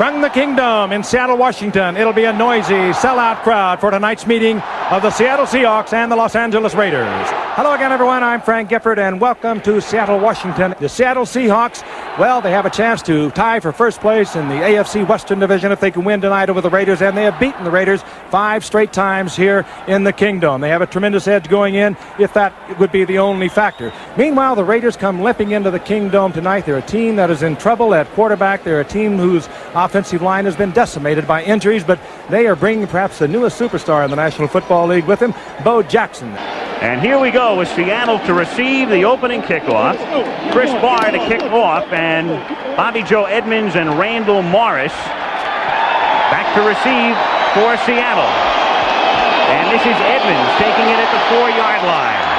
from the Kingdom in Seattle, Washington. It'll be a noisy sellout crowd for tonight's meeting of the Seattle Seahawks and the Los Angeles Raiders. Hello again, everyone. I'm Frank Gifford, and welcome to Seattle, Washington. The Seattle Seahawks, well, they have a chance to tie for first place in the AFC Western Division if they can win tonight over the Raiders, and they have beaten the Raiders 5 straight times here in the Kingdom. They have a tremendous edge going in if that would be the only factor. Meanwhile, the Raiders come limping into the Kingdom tonight. They're a team that is in trouble at quarterback. They're a team whose offensive line has been decimated by injuries, but they are bringing perhaps the newest superstar in the National Football League with him, Bo Jackson. And here we go with Seattle to receive the opening kickoff. Chris Barr to kick off, and Bobby Joe Edmonds and Randall Morris back to receive for Seattle. And this is Edmonds taking it at the 4-yard line.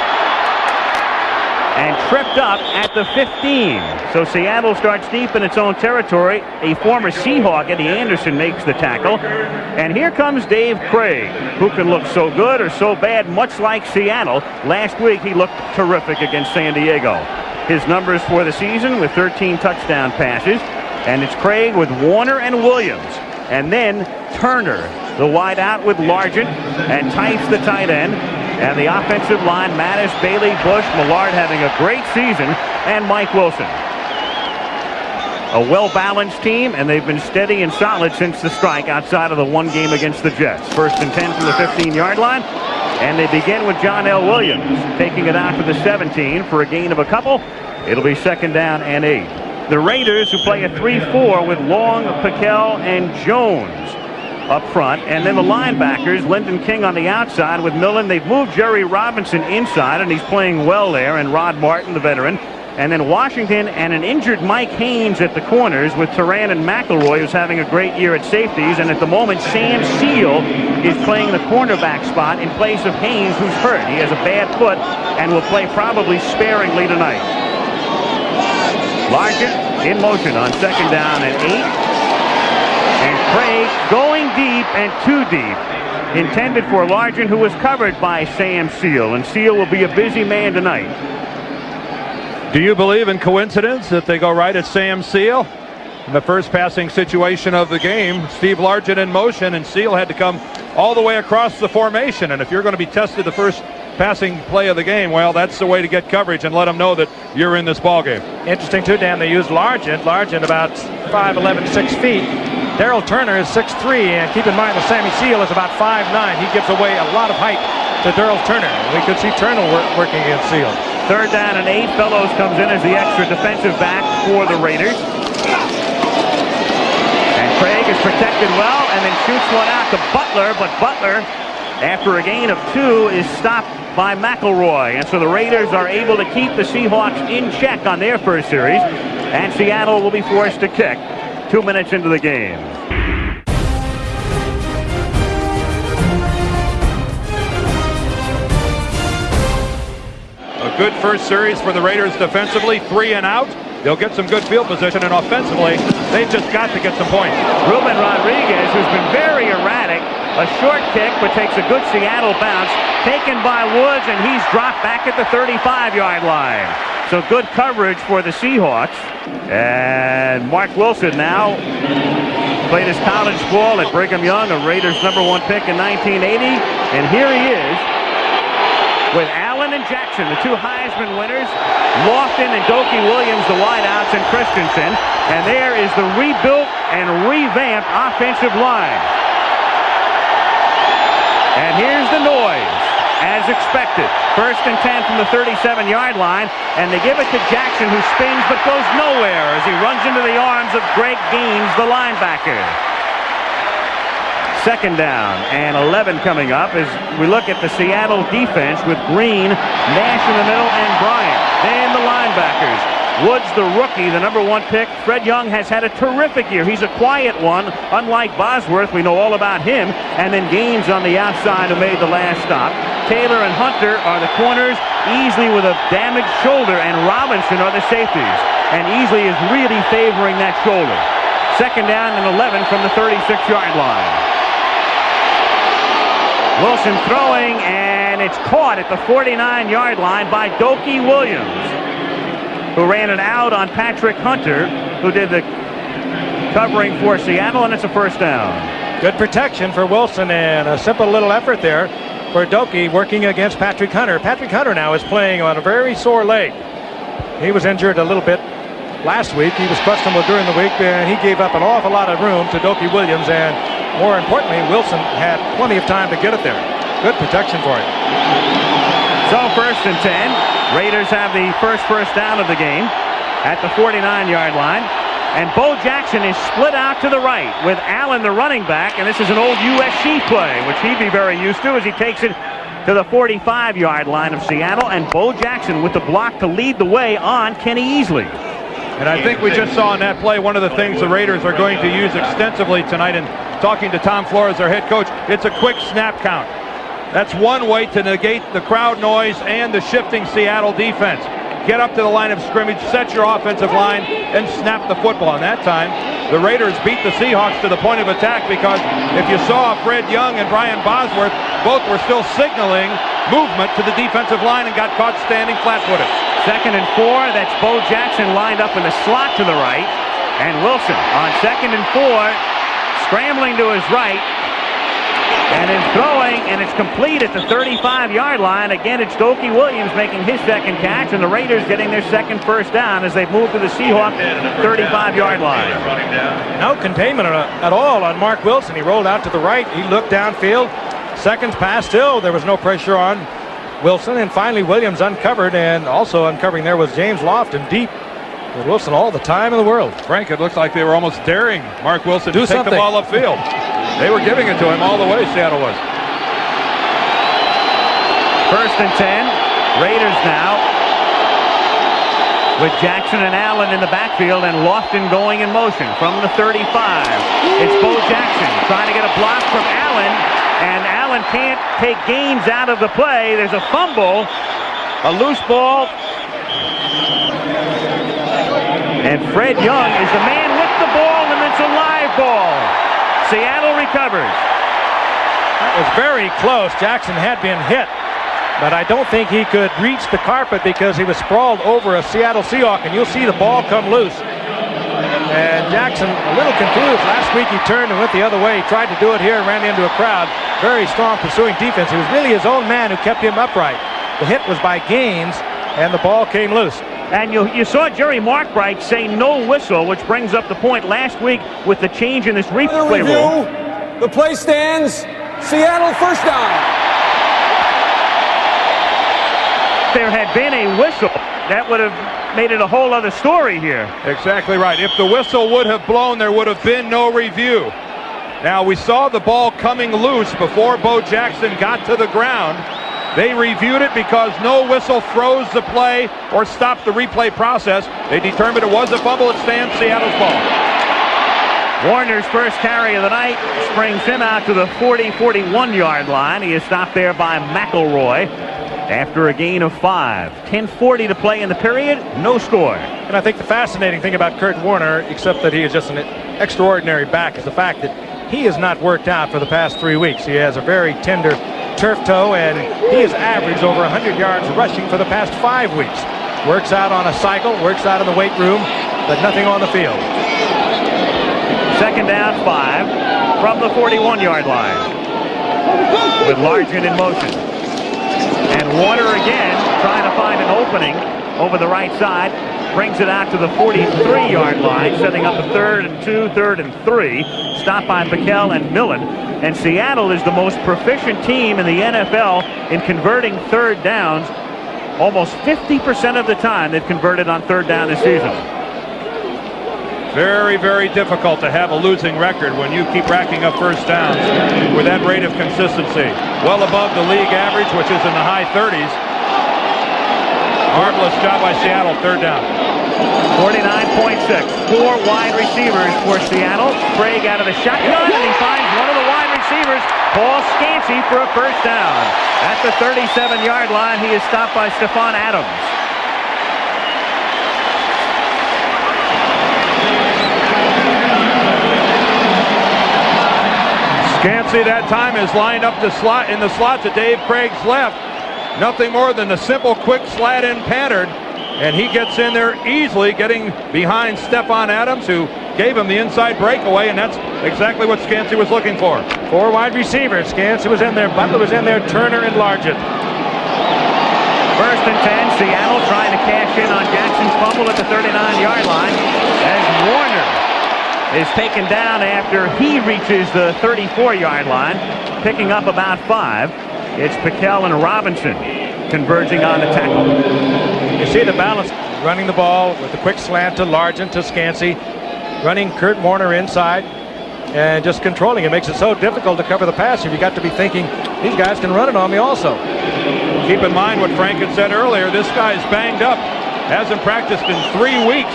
And tripped up at the 15. So Seattle starts deep in its own territory. A former Seahawk, Eddie Anderson, makes the tackle. And here comes Dave Craig, who can look so good or so bad, much like Seattle. Last week he looked terrific against San Diego. His numbers for the season with 13 touchdown passes. And it's Craig with Warner and Williams. And then Turner, the wide out with Largent, and Tice, the tight end. And the offensive line, Mattis, Bailey, Bush, Millard having a great season, and Mike Wilson. A well-balanced team, and they've been steady and solid since the strike outside of the one game against the Jets. 1st and 10 from the 15-yard line, and they begin with John L. Williams taking it out to the 17 for a gain of a couple. It'll be 2nd down and 8. The Raiders, who play a 3-4 with Long, Piquel, and Jones up front, and then the linebackers, Lyndon King on the outside with Millen. They've moved Jerry Robinson inside, and he's playing well there, and Rod Martin, the veteran. And then Washington and an injured Mike Haynes at the corners with Turan and McElroy, who's having a great year at safeties. And at the moment, Sam Seal is playing the cornerback spot in place of Haynes, who's hurt. He has a bad foot and will play probably sparingly tonight. Largent in motion on 2nd down and 8. And Craig going deep and too deep. Intended for Largent, who was covered by Sam Seal. And Seal will be a busy man tonight. Do you believe in coincidence that they go right at Sam Seal? In the first passing situation of the game, Steve Largent in motion, and Seal had to come all the way across the formation. And if you're going to be tested the first passing play of the game, well, that's the way to get coverage and let them know that you're in this ball game. Interesting, too, Dan. They used Largent about 5'11", 6 feet. Daryl Turner is 6'3", and keep in mind that Sammy Seal is about 5'9". He gives away a lot of height to Daryl Turner. We could see Turner working against Seal. 3rd down and 8. Fellows comes in as the extra defensive back for the Raiders. And Craig is protected well and then shoots one out to Butler, but Butler, after a gain of 2, is stopped by McElroy. And so the Raiders are able to keep the Seahawks in check on their first series, and Seattle will be forced to kick 2 minutes into the game. A good first series for the Raiders defensively, 3 and out. They'll get some good field position, and offensively, they've just got to get some points. Ruben Rodriguez, who's been very erratic, a short kick, but takes a good Seattle bounce, taken by Woods, and he's dropped back at the 35-yard line. So good coverage for the Seahawks. And Mark Wilson now played his college ball at Brigham Young, a Raiders #1 pick in 1980. And here he is with Allen and Jackson, the 2 Heisman winners, Lofton and Dokie Williams, the wideouts, and Christensen. And there is the rebuilt and revamped offensive line. And here's the noise, as expected. 1st and 10 from the 37-yard line, and they give it to Jackson, who spins but goes nowhere as he runs into the arms of Greg Gaines, the linebacker. 2nd down and 11 coming up as we look at the Seattle defense with Green, Nash in the middle, and Bryant. Then the linebackers. Woods, the rookie, the #1 pick. Fred Young has had a terrific year. He's a quiet one, unlike Bosworth. We know all about him. And then Gaines on the outside, who made the last stop. Taylor and Hunter are the corners. Easley with a damaged shoulder, and Robinson are the safeties. And Easley is really favoring that shoulder. 2nd down and 11 from the 36-yard line. Wilson throwing, and it's caught at the 49-yard line by Dokie Williams, who ran it out on Patrick Hunter, who did the covering for Seattle, and it's a first down. Good protection for Wilson, and a simple little effort there for Doki working against Patrick Hunter. Patrick Hunter now is playing on a very sore leg. He was injured a little bit last week. He was questionable during the week, and he gave up an awful lot of room to Doki Williams, and more importantly, Wilson had plenty of time to get it there. Good protection for him. So first and 10. Raiders have the first down of the game at the 49-yard line. And Bo Jackson is split out to the right with Allen, the running back. And this is an old USC play, which he'd be very used to as he takes it to the 45-yard line of Seattle. And Bo Jackson with the block to lead the way on Kenny Easley. And I think we just saw in that play one of the things the Raiders are going to use extensively tonight. And talking to Tom Flores, their head coach, it's a quick snap count. That's one way to negate the crowd noise and the shifting Seattle defense. Get up to the line of scrimmage, set your offensive line, and snap the football. And that time, the Raiders beat the Seahawks to the point of attack, because if you saw Fred Young and Brian Bosworth, both were still signaling movement to the defensive line and got caught standing flat-footed. Second and 4, that's Bo Jackson lined up in the slot to the right. And Wilson on second and 4, scrambling to his right. And is throwing, and it's complete at the 35-yard line. Again, it's Doki Williams making his second catch, and the Raiders getting their second first down as they've moved to the Seahawks 35-yard line. No containment at all on Mark Wilson. He rolled out to the right. He looked downfield. Seconds passed. Still, there was no pressure on Wilson. And finally, Williams uncovered, and also uncovering there was James Lofton deep. With Wilson all the time in the world. Frank, it looked like they were almost daring Mark Wilson to take the ball upfield. They were giving it to him all the way, Seattle was. First and 10. Raiders now with Jackson and Allen in the backfield, and Lofton going in motion from the 35. It's Bo Jackson trying to get a block from Allen, and Allen can't take gains out of the play. There's a fumble, a loose ball. And Fred Young is the man with the ball, and it's a live ball. Seattle recovers. That was very close. Jackson had been hit, but I don't think he could reach the carpet because he was sprawled over a Seattle Seahawk, and you'll see the ball come loose. And Jackson a little confused. Last week he turned and went the other way. He tried to do it here and ran into a crowd. Very strong pursuing defense. It was really his own man who kept him upright. The hit was by Gaines, and the ball came loose. And you saw Jerry Markbright say no whistle, which brings up the point last week with the change in this replay rule. The play stands. Seattle first down. If there had been a whistle, that would have made it a whole other story here. Exactly right. If the whistle would have blown, there would have been no review. Now, we saw the ball coming loose before Bo Jackson got to the ground. They reviewed it because no whistle froze the play or stopped the replay process. They determined it was a fumble. It stands Seattle's ball. Warner's first carry of the night springs him out to the 41-yard line. He is stopped there by McElroy after a gain of 5. 10:40 to play in the period. No score. And I think the fascinating thing about Kurt Warner, except that he is just an extraordinary back, is the fact that he has not worked out for the past 3 weeks. He has a very tender turf toe, and he has averaged over 100 yards rushing for the past 5 weeks. Works out on a cycle, works out in the weight room, but nothing on the field. Second down, 5 from the 41-yard line with Largent in motion. And Warner again trying to find an opening over the right side. Brings it out to the 43-yard line, setting up a 3rd and 2, 3rd and 3. Stopped by Piquel and Millen. And Seattle is the most proficient team in the NFL in converting third downs. Almost 50% of the time they've converted on third down this season. Very, very difficult to have a losing record when you keep racking up first downs with that rate of consistency. Well above the league average, which is in the high 30s. Marvelous job by Seattle, third down. 49.6. 4 wide receivers for Seattle. Craig out of the shotgun, and he finds one of the wide receivers, Paul Scansey, for a first down. At the 37-yard line, he is stopped by Stephon Adams. Scansey that time is lined up in the slot to Dave Craig's left. Nothing more than the simple quick slat in pattern. and he gets in there easily, getting behind Stephon Adams, who gave him the inside breakaway, and that's exactly what Scansey was looking for. 4 wide receivers. Scansey was in there, Butler was in there, Turner and Largent. 1st and 10. Seattle trying to cash in on Jackson's fumble at the 39-yard line as Warner is taken down after he reaches the 34-yard line, picking up about 5. It's Pickell and Robinson converging on the tackle. You see the balance, running the ball with a quick slant to Largent, to Scansey, running Kurt Warner inside, and just controlling it. Makes it so difficult to cover the pass if you got to be thinking, these guys can run it on me also. Keep in mind what Frank had said earlier, this guy's banged up, hasn't practiced in 3 weeks,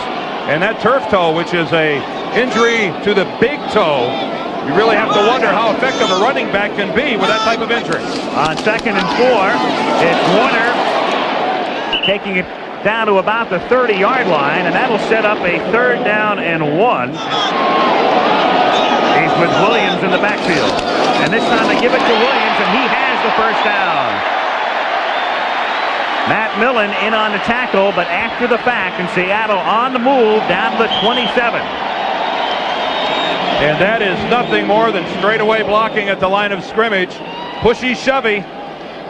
and that turf toe, which is a injury to the big toe, you really have to wonder how effective a running back can be with that type of injury. On 2nd and 4, it's Warner taking it down to about the 30-yard line, and that'll set up a 3rd down and 1. He's with Williams in the backfield, and this time they give it to Williams, and he has the 1st down. Matt Millen in on the tackle, but after the fact, and Seattle on the move down to the 27. And that is nothing more than straightaway blocking at the line of scrimmage. Pushy shovey.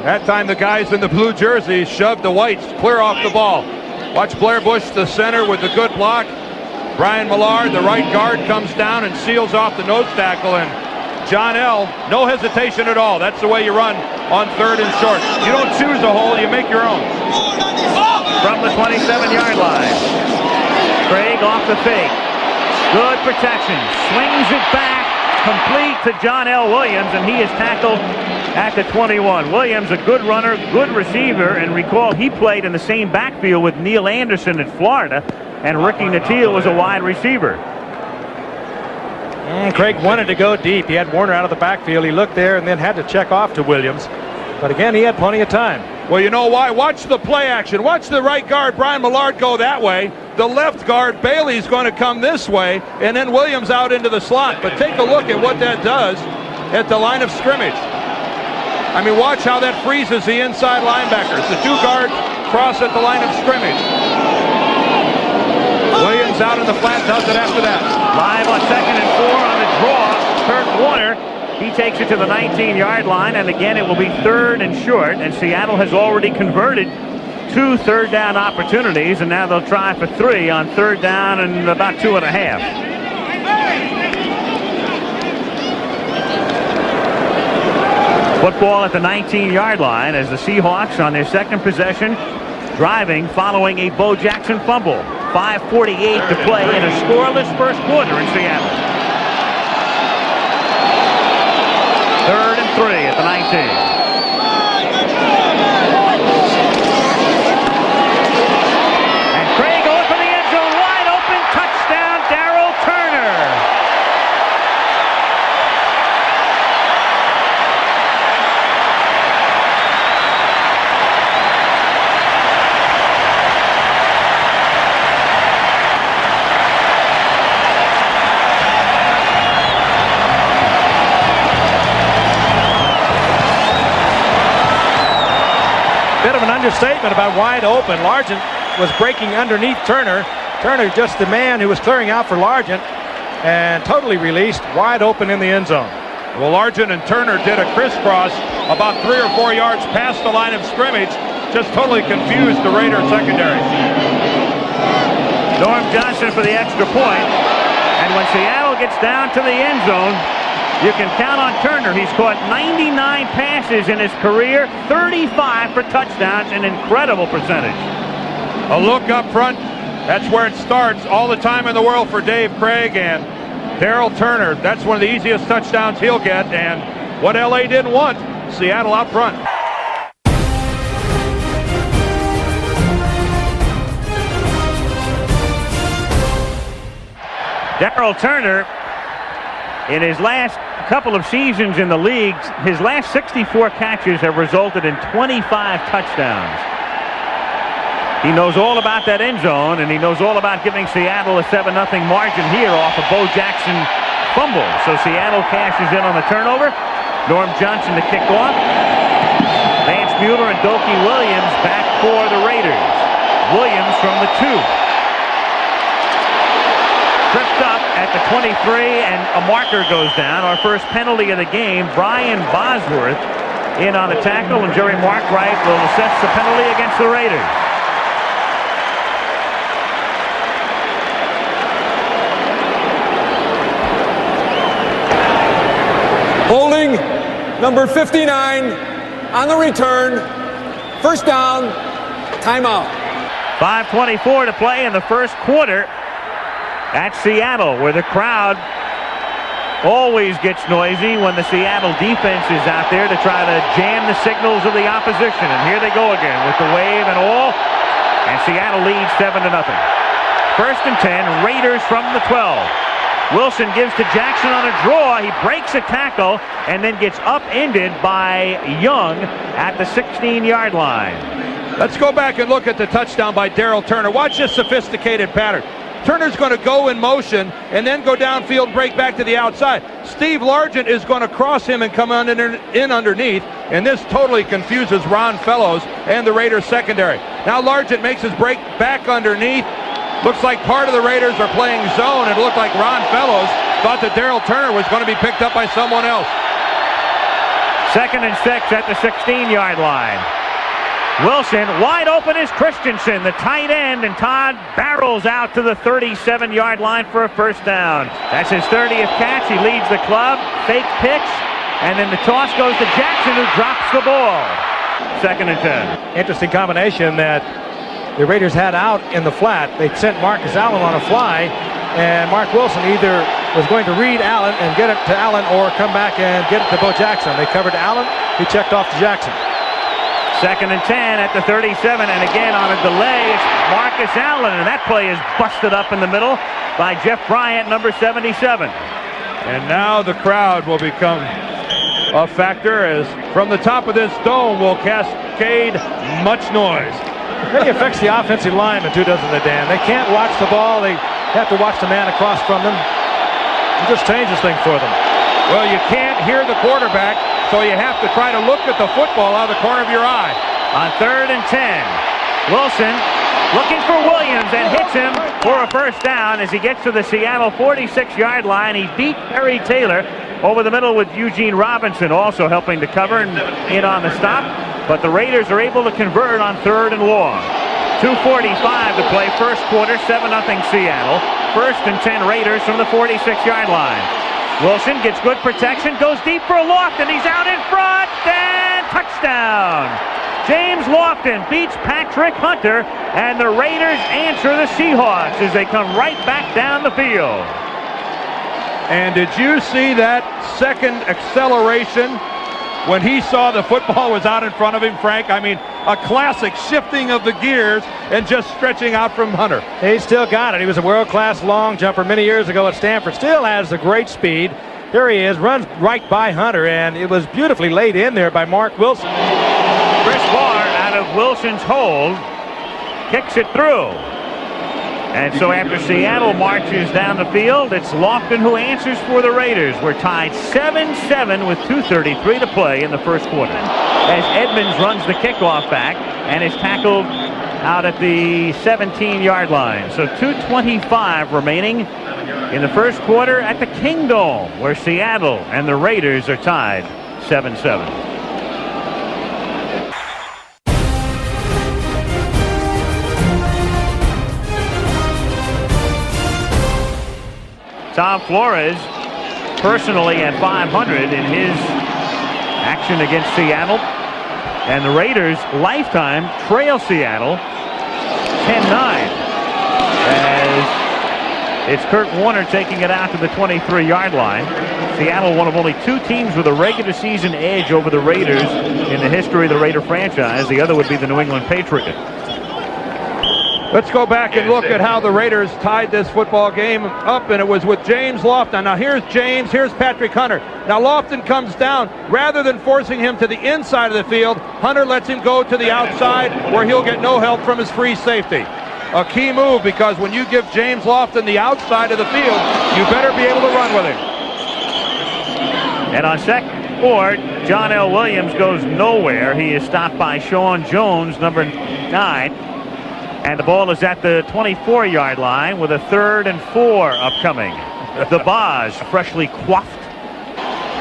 That time the guys in the blue jerseys shoved the whites clear off the ball. Watch Blair Bush, the center, with the good block. Brian Millard, the right guard, comes down and seals off the nose tackle. And John L., no hesitation at all. That's the way you run on 3rd and short. You don't choose a hole, you make your own. From the 27-yard line, Craig off the fake. Good protection. Swings it back, complete to John L. Williams, and he is tackled at the 21. Williams, a good runner, good receiver, and recall he played in the same backfield with Neil Anderson at Florida, and Ricky Nattiel was a wide receiver. Craig wanted to go deep. He had Warner out of the backfield. He looked there and then had to check off to Williams. But again, he had plenty of time. Well, you know why? Watch the play action. Watch the right guard, Brian Millard, go that way. The left guard, Bailey's going to come this way, and then Williams out into the slot. But take a look at what that does at the line of scrimmage. I mean, watch how that freezes the inside linebackers. The 2 guards cross at the line of scrimmage. Williams out in the flat, does it after that. Live on 2nd and 4 on the draw, Kurt Warner. He takes it to the 19-yard line, and again it will be 3rd and short, and Seattle has already converted 2 3rd down opportunities, and now they'll try for 3 on 3rd down and about 2.5. Football at the 19-yard line as the Seahawks on their 2nd possession, driving following a Bo Jackson fumble. 5:48 to play in a scoreless 1st quarter in Seattle. 3rd and 3 at the 19. And Craig going for the end zone, wide open, touchdown, Darrell Turner. Bit of an understatement about wide open. Largent was breaking underneath Turner. Turner just the man who was clearing out for Largent, and totally released, wide open in the end zone. Well, Largent and Turner did a crisscross about 3 or 4 yards past the line of scrimmage. Just totally confused the Raider secondary. Norm Johnson for the extra point. And when Seattle gets down to the end zone, you can count on Turner. He's caught 99 passes in his career, 35 for touchdowns, an incredible percentage. A look up front, that's where it starts. All the time in the world for Dave Craig and Darrell Turner. That's one of the easiest touchdowns he'll get, and what LA didn't want, Seattle out front. Darrell Turner, in his last couple of seasons in the league, his last 64 catches have resulted in 25 touchdowns. He knows all about that end zone, and he knows all about giving Seattle a 7-0 margin here off a Bo Jackson fumble. So Seattle cashes in on the turnover. Norm Johnson to kick off. Vance Mueller and Dokie Williams back for the Raiders. Williams from the 2. Tripped up at the 23, and a marker goes down. Our first penalty of the game. Brian Bosworth in on the tackle, and Jerry Markwright will assess the penalty against the Raiders. Holding number 59 on the return. First down. Timeout. 5:24 to play in the first quarter at Seattle, where the crowd always gets noisy when the Seattle defense is out there to try to jam the signals of the opposition. And here they go again with the wave and all. And Seattle leads 7-0. First and 10, Raiders from the 12. Wilson gives to Jackson on a draw. He breaks a tackle and then gets upended by Young at the 16-yard line. Let's go back and look at the touchdown by Darrell Turner. Watch this sophisticated pattern. Turner's going to go in motion and then go downfield, break back to the outside. Steve Largent is going to cross him and come in underneath, and this totally confuses Ron Fellows and the Raiders secondary. Now Largent makes his break back underneath. Looks like part of the Raiders are playing zone. It looked like Ron Fellows thought that Darrell Turner was going to be picked up by someone else. 2nd and 6 at the 16-yard line. Wilson, wide open is Christensen, the tight end, and Todd barrels out to the 37-yard line for a first down. That's his 30th catch. He leads the club. Fake pitch, and then the toss goes to Jackson, who drops the ball. 2nd and 10. Interesting combination that the Raiders had out in the flat. They sent Marcus Allen on a fly, and Mark Wilson either was going to read Allen and get it to Allen or come back and get it to Bo Jackson. They covered Allen. He checked off to Jackson. 2nd and 10 at the 37, and again on a delay, it's Marcus Allen, and that play is busted up in the middle by Jeff Bryant, number 77. And now the crowd will become a factor, as from the top of this dome will cascade much noise. It really affects the offensive lineman too, doesn't it, Dan? They can't watch the ball. They have to watch the man across from them. It just changes things for them. Well, you can't hear the quarterback, so you have to try to look at the football out of the corner of your eye. On 3rd and 10, Wilson looking for Williams and hits him for a first down as he gets to the Seattle 46-yard line. He beat Perry Taylor over the middle with Eugene Robinson also helping to cover and in on the stop. But the Raiders are able to convert on 3rd and long. 2:45 to play, first quarter, 7-0 Seattle. 1st and 10 Raiders from the 46-yard line. Wilson gets good protection, goes deep for a Lofton. He's out in front, and touchdown. James Lofton beats Patrick Hunter, and the Raiders answer the Seahawks as they come right back down the field. And did you see that second acceleration when he saw the football was out in front of him, Frank? I mean, a classic shifting of the gears and just stretching out from Hunter. He still got it. He was a world-class long jumper many years ago at Stanford. Still has a great speed. Here he is, runs right by Hunter, and it was beautifully laid in there by Mark Wilson. Chris Barr out of Wilson's hold, kicks it through. And so after Seattle marches down the field, it's Lofton who answers for the Raiders. We're tied 7-7 with 2:33 to play in the first quarter. As Edmonds runs the kickoff back and is tackled out at the 17-yard line. So 2:25 remaining in the first quarter at the Kingdome, where Seattle and the Raiders are tied 7-7. Tom Flores personally at 500 in his action against Seattle. And the Raiders lifetime trail Seattle 10-9. As it's Kurt Warner taking it out to the 23-yard line. Seattle, one of only 2 teams with a regular season edge over the Raiders in the history of the Raider franchise. The other would be the New England Patriots. Let's go back and look at how the Raiders tied this football game up, and it was with James Lofton. Now here's James, here's Patrick Hunter. Now Lofton comes down. Rather than forcing him to the inside of the field, Hunter lets him go to the outside where he'll get no help from his free safety. A key move, because when you give James Lofton the outside of the field, you better be able to run with him. And on second forward, John L. Williams goes nowhere. He is stopped by Sean Jones, number 9. And the ball is at the 24-yard line with a 3rd and 4 upcoming. The Boz freshly quaffed.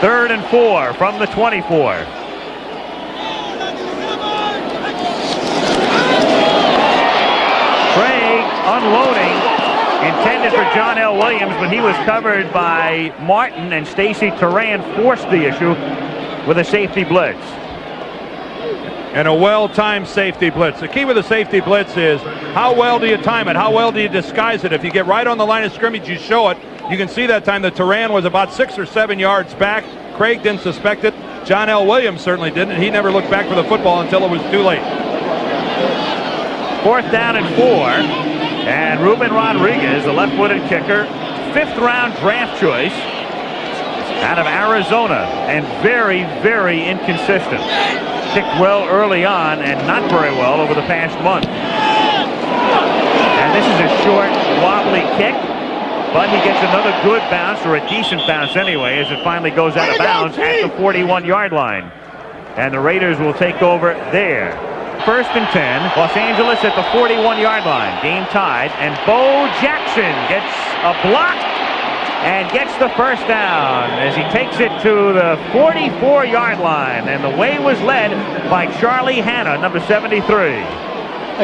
3rd and 4 from the 24. Craig unloading, intended for John L. Williams, but he was covered by Martin, and Stacy Turan forced the issue with a safety blitz. And a well-timed safety blitz. The key with a safety blitz is how well do you time it? How well do you disguise it? If you get right on the line of scrimmage, you show it. You can see that time that Turan was about 6 or 7 yards back. Craig didn't suspect it. John L. Williams certainly didn't. He never looked back for the football until it was too late. 4th down and 4. And Ruben Rodriguez, the left-footed kicker, 5th-round draft choice out of Arizona, and very, very inconsistent. Kicked well early on and not very well over the past month. And this is a short, wobbly kick, but he gets another good bounce, or a decent bounce anyway, as it finally goes out of bounds at the 41-yard line. And the Raiders will take over there. 1st and 10. Los Angeles at the 41-yard line. Game tied, and Bo Jackson gets a block and gets the 1st down as he takes it to the 44-yard line. And the way was led by Charlie Hanna, number 73.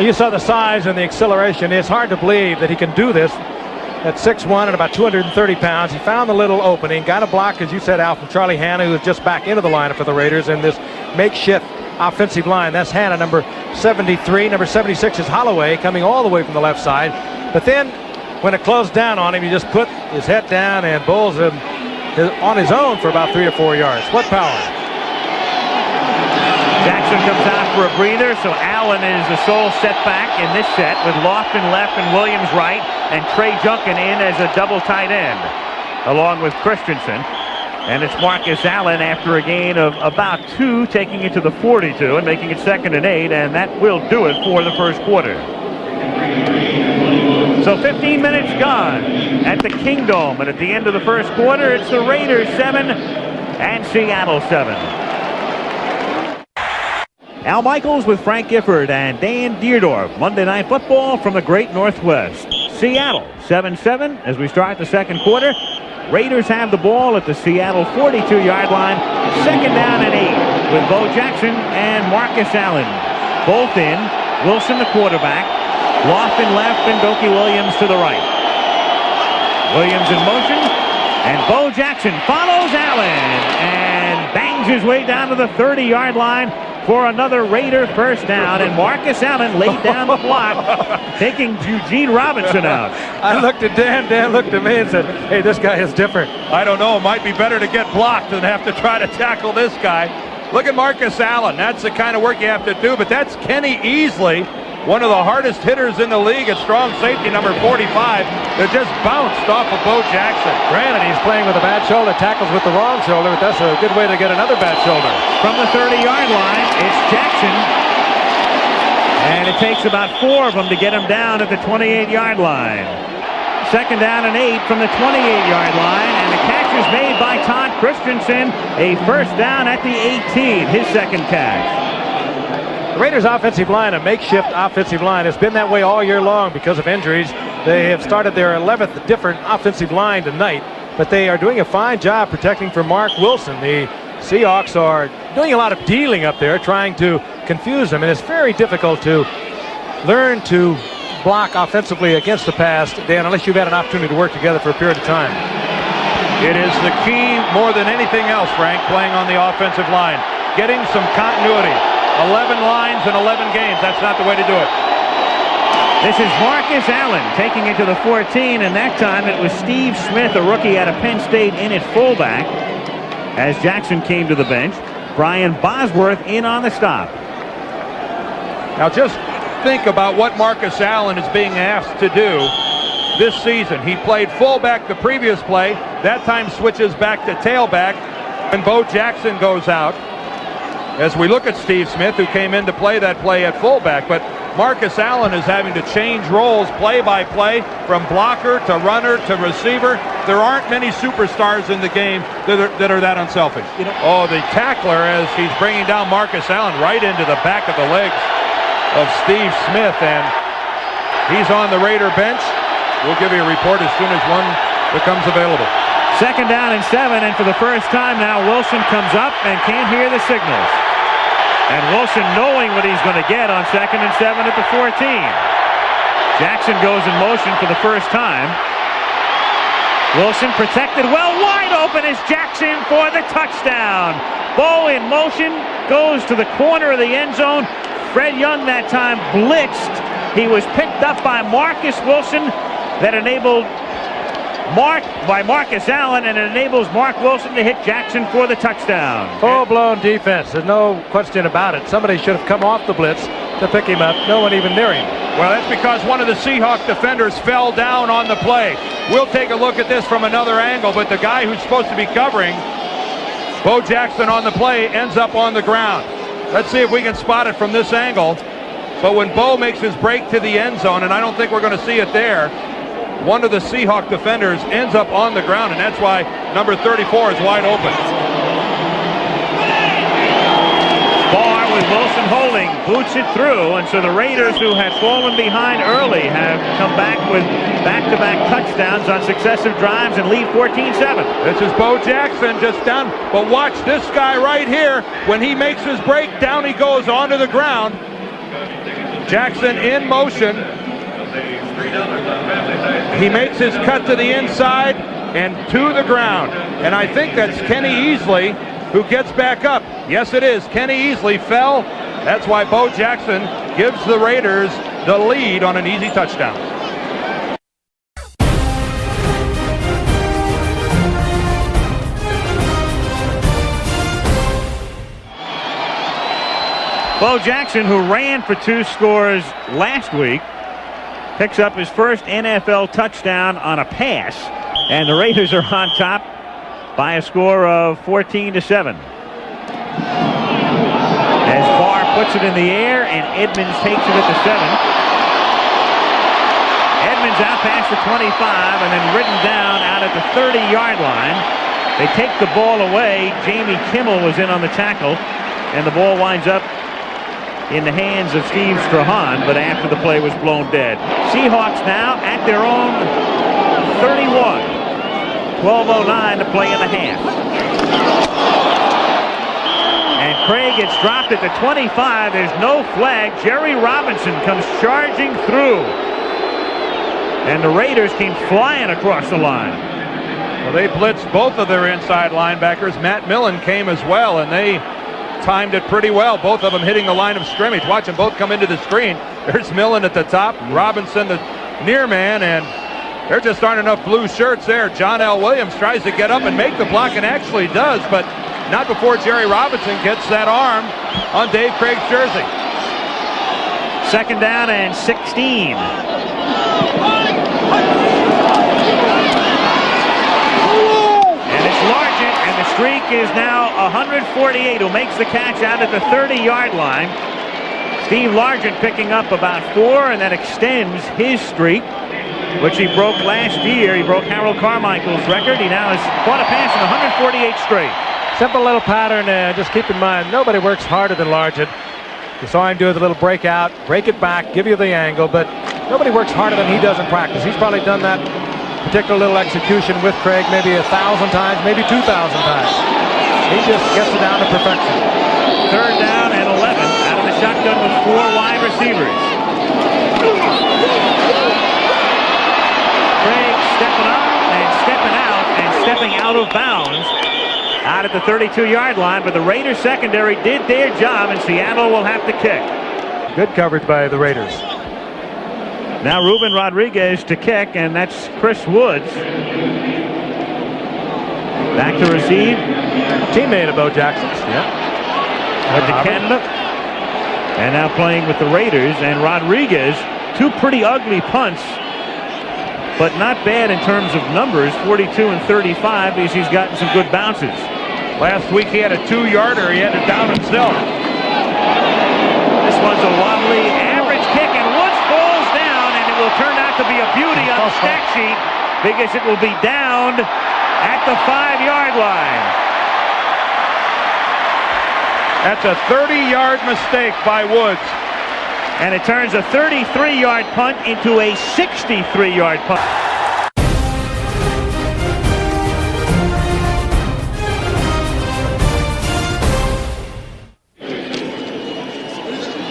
You saw the size and the acceleration. It's hard to believe that he can do this at 6'1" and about 230 pounds. He found the little opening, got a block, as you said, Al, from Charlie Hanna, who was just back into the lineup for the Raiders in this makeshift offensive line. That's Hanna, number 73. Number 76 is Holloway, coming all the way from the left side. But then when it closed down on him, he just put his head down and bowls him on his own for about 3 or 4 yards. What power. Jackson comes out for a breather, so Allen is the sole setback in this set, with Lofton left and Williams right, and Trey Junkin in as a double tight end, along with Christensen. And it's Marcus Allen after a gain of about 2, taking it to the 42 and making it 2nd and 8, and that will do it for the first quarter. So 15 minutes gone at the Kingdome, and at the end of the first quarter, it's the Raiders 7 and Seattle 7. Al Michaels with Frank Gifford and Dan Deerdorf. Monday Night Football from the Great Northwest. Seattle 7-7 as we start the second quarter. Raiders have the ball at the Seattle 42-yard line. 2nd down and 8 with Bo Jackson and Marcus Allen. Both in. Wilson the quarterback. Lofton left and Doki Williams to the right. Williams in motion. And Bo Jackson follows Allen and bangs his way down to the 30-yard line for another Raider 1st down, and Marcus Allen laid down the block, taking Eugene Robinson out. I looked at Dan looked at me and said, hey, this guy is different. I don't know. It might be better to get blocked than have to try to tackle this guy. Look at Marcus Allen. That's the kind of work you have to do, but that's Kenny Easley, one of the hardest hitters in the league at strong safety, number 45, that just bounced off of Bo Jackson. Granted, he's playing with a bad shoulder, tackles with the wrong shoulder, but that's a good way to get another bad shoulder. From the 30-yard line, it's Jackson. And it takes about 4 of them to get him down at the 28-yard line. 2nd down and 8 from the 28-yard line, and the catch is made by Todd Christensen. A 1st down at the 18, his 2nd catch. The Raiders' offensive line, a makeshift offensive line, has been that way all year long because of injuries. They have started their 11th different offensive line tonight, but they are doing a fine job protecting for Mark Wilson. The Seahawks are doing a lot of dealing up there, trying to confuse them, and it's very difficult to learn to block offensively against the pass, Dan, unless you've had an opportunity to work together for a period of time. It is the key more than anything else, Frank, playing on the offensive line. Getting some continuity. 11 lines in 11 games. That's not the way to do it. This is Marcus Allen taking it to the 14, and that time it was Steve Smith, a rookie out of Penn State, in at fullback as Jackson came to the bench. Brian Bosworth in on the stop. Now just think about what Marcus Allen is being asked to do this season. He played fullback the previous play. That time switches back to tailback, and Bo Jackson goes out. As we look at Steve Smith, who came in to play that play at fullback, but Marcus Allen is having to change roles play by play, from blocker to runner to receiver. There aren't many superstars in the game that are that unselfish. Oh, the tackler, as he's bringing down Marcus Allen right into the back of the legs of Steve Smith, and He's on the Raider bench. We'll give you a report as soon as one becomes available. 2nd down and 7, and for the first time now, Wilson comes up and can't hear the signals. And Wilson, knowing what he's going to get on 2nd and 7 at the 14. Jackson goes in motion for the first time. Wilson protected well, wide open is Jackson for the touchdown. Bo in motion, goes to the corner of the end zone. Fred Young that time blitzed. He was picked up by Marcus Wilson. That enabled Marcus Allen, and it enables Mark Wilson to hit Jackson for the touchdown. Full-blown defense. There's no question about it. Somebody should have come off the blitz to pick him up. No one even near him. Well, that's because one of the Seahawks defenders fell down on the play. We'll take a look at this from another angle, but the guy who's supposed to be covering Bo Jackson on the play ends up on the ground. Let's see if we can spot it from this angle. But when Bo makes his break to the end zone, and I don't think we're going to see it there, one of the Seahawk defenders ends up on the ground, and that's why number 34 is wide open. Barr with Wilson holding, boots it through, and so the Raiders, who had fallen behind early, have come back with back-to-back touchdowns on successive drives and lead 14-7. This is Bo Jackson just down, but watch this guy right here. When he makes his break, down he goes onto the ground. Jackson in motion. He makes his cut to the inside and to the ground. And I think that's Kenny Easley who gets back up. Yes, it is. Kenny Easley fell. That's why Bo Jackson gives the Raiders the lead on an easy touchdown. Bo Jackson, who ran for 2 scores last week, picks up his first NFL touchdown on a pass, and the Raiders are on top by a score of 14-7. As Barr puts it in the air, and Edmonds takes it at the 7. Edmonds out past the 25, and then ridden down out at the 30-yard line. They take the ball away. Jamie Kimmel was in on the tackle, and the ball winds up in the hands of Steve Strahan, but after the play was blown dead. Seahawks now at their own 31. 12:09 to play in the half. And Craig gets dropped at the 25. There's no flag. Jerry Robinson comes charging through. And the Raiders came flying across the line. Well, they blitzed both of their inside linebackers. Matt Millen came as well, and they timed it pretty well. Both of them hitting the line of scrimmage. Watch them both come into the screen. There's Millen at the top, Robinson the near man, and there just aren't enough blue shirts there. John L. Williams tries to get up and make the block, and actually does, but not before Jerry Robinson gets that arm on Dave Craig's jersey. 2nd down and 16. And it's Largent, and the streak is now 148, who makes the catch out at the 30-yard line. Steve Largent picking up about 4, and that extends his streak, which he broke last year. He broke Harold Carmichael's record. He now has caught a pass in 148 straight. Simple little pattern. Just keep in mind, nobody works harder than Largent. You saw him do the little breakout, break it back, give you the angle, but nobody works harder than he does in practice. He's probably done that particular little execution with Craig maybe 1,000 times, maybe 2,000 times. He just gets it down to perfection. 3rd down and 11 out of the shotgun with 4 wide receivers. Craig stepping up and stepping out and stepping out of bounds out at the 32-yard line, but the Raiders secondary did their job, and Seattle will have to kick. Good coverage by the Raiders. Now Ruben Rodriguez to kick, and that's Chris Woods. Back to receive. Teammate of Bo Jackson's. Yeah. Went to Canada. And now playing with the Raiders, and Rodriguez, 2 pretty ugly punts, but not bad in terms of numbers, 42 and 35, because he's gotten some good bounces. Last week he had a 2-yarder. He had it down himself. This one's a wobbly average kick, and Woods falls down, and it will turn out to be a beauty on the stat sheet, because it will be downed at the 5-yard line. That's a 30-yard mistake by Woods. And it turns a 33-yard punt into a 63-yard punt.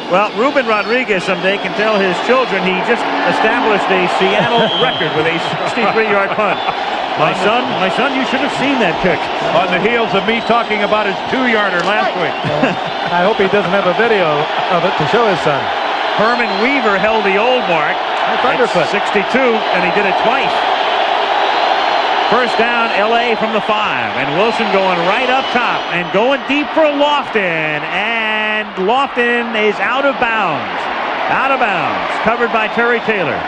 Well, Ruben Rodriguez someday can tell his children he just established a Seattle record with a 63-yard punt. My son, you should have seen that kick. On the heels of me talking about his 2-yarder last week. I hope he doesn't have a video of it to show his son. Herman Weaver held the old mark at 62, and he did it twice. First down, L.A. from the 5, and Wilson going right up top and going deep for Lofton, and Lofton is out of bounds. Out of bounds, covered by Terry Taylor.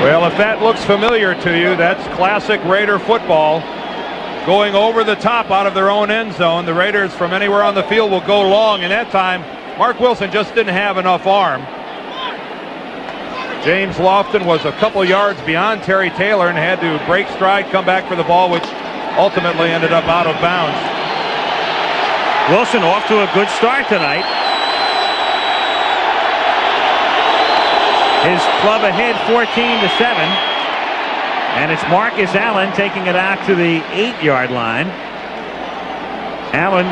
Well, if that looks familiar to you, that's classic Raider football. Going over the top out of their own end zone. The Raiders from anywhere on the field will go long, and that time Mark Wilson just didn't have enough arm. James Lofton was a couple yards beyond Terry Taylor and had to break stride, come back for the ball, which ultimately ended up out of bounds. Wilson off to a good start tonight. His club ahead 14-7. And it's Marcus Allen taking it out to the 8-yard line. Allen,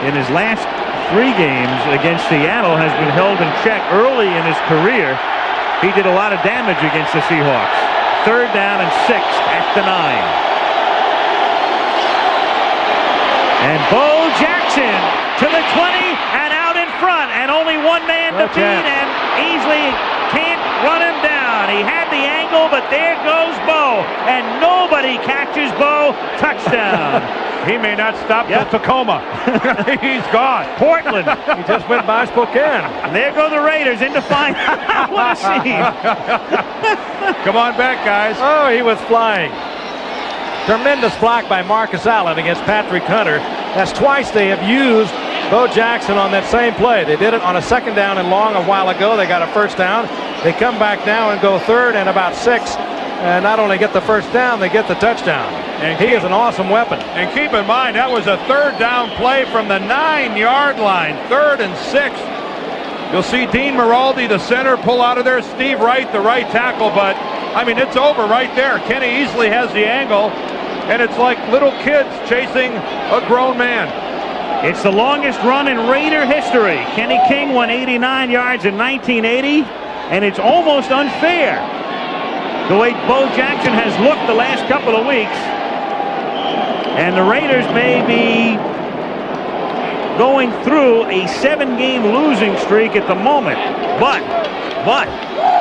in his last 3 games against Seattle, has been held in check early in his career. He did a lot of damage against the Seahawks. 3rd down and 6 at the 9. And Bo Jackson to the 20 and out in front, and only one man to beat, and Easley can't run him down. He had the angle, but there goes Bo, and nobody catches Bo. Touchdown. He may not stop till Tacoma. He's gone. Portland. He just went by Spokane. And there go the Raiders into final. What a scene. Come on back, guys. Oh, he was flying. Tremendous block by Marcus Allen against Patrick Hunter. That's twice they have used Bo Jackson on that same play. They did it on a 2nd down and long a while ago. They got a 1st down. They come back now and go 3rd and about 6. And not only get the 1st down, they get the touchdown. And he is an awesome weapon. And keep in mind, that was a 3rd down play from the 9-yard line. 3rd and 6. You'll see Dean Miraldi, the center, pull out of there. Steve Wright, the right tackle. But, I mean, it's over right there. Kenny Easley has the angle. And it's like little kids chasing a grown man. It's the longest run in Raider history. Kenny King won 89 yards in 1980. And it's almost unfair the way Bo Jackson has looked the last couple of weeks. And the Raiders may be going through a 7-game losing streak at the moment. But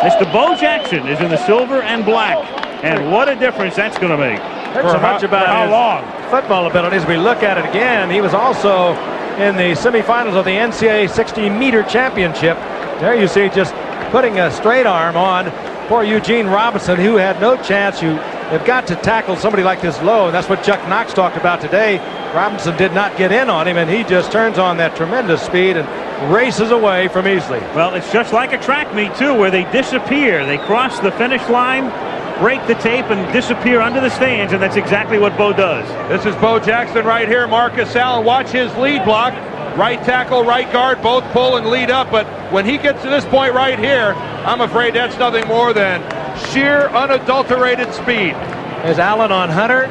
Mr. Bo Jackson is in the silver and black. And what a difference that's going to make. Heard so much about how long football abilities. We look at it again. He was also in the semifinals of the NCAA 60-meter championship. There you see just putting a straight arm on poor Eugene Robinson, who had no chance. You have got to tackle somebody like this low, and that's what Chuck Knox talked about today. Robinson did not get in on him, and he just turns on that tremendous speed and races away from Easley. Well, it's just like a track meet, too, where they disappear. They cross the finish line, break the tape, and disappear under the stands, and that's exactly what Bo does. This is Bo Jackson right here. Marcus Allen, watch his lead block. Right tackle, right guard, both pull and lead up, but when he gets to this point right here, I'm afraid that's nothing more than sheer unadulterated speed. There's Allen on Hunter.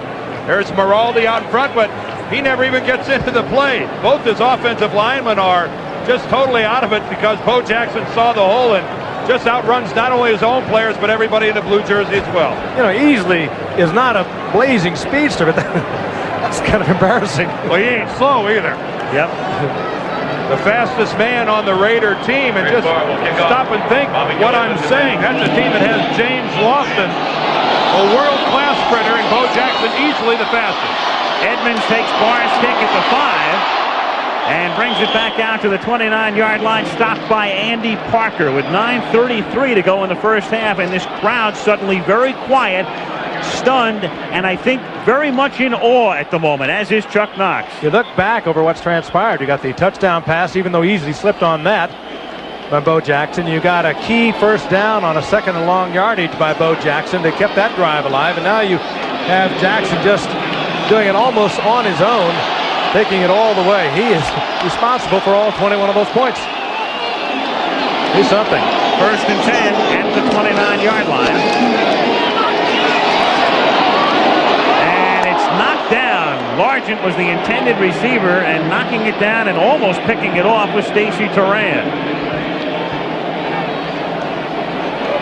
There's Miraldi out in front, but he never even gets into the play. Both his offensive linemen are just totally out of it because Bo Jackson saw the hole and just outruns not only his own players, but everybody in the blue jersey as well. You know, Easley is not a blazing speedster, but that's kind of embarrassing. Well, he ain't slow either. Yep. The fastest man on the Raider team, and just stop and think what I'm saying. That's a team that has James Lofton, a world-class sprinter, and Bo Jackson easily the fastest. Edmonds takes Barr's kick at the 5 and brings it back out to the 29-yard line, stopped by Andy Parker with 9:33 to go in the first half, and this crowd suddenly very quiet, stunned, and I think very much in awe at the moment, as is Chuck Knox. You look back over what's transpired. You got the touchdown pass, even though Easley slipped on that by Bo Jackson. You got a key 1st down on a 2nd and long yardage by Bo Jackson. They kept that drive alive, and now you have Jackson just doing it almost on his own. taking it all the way. He is responsible for all 21 of those points. Do something. 1st and 10 at the 29-yard line. And it's knocked down. Largent was the intended receiver, and knocking it down and almost picking it off was Stacy Turan.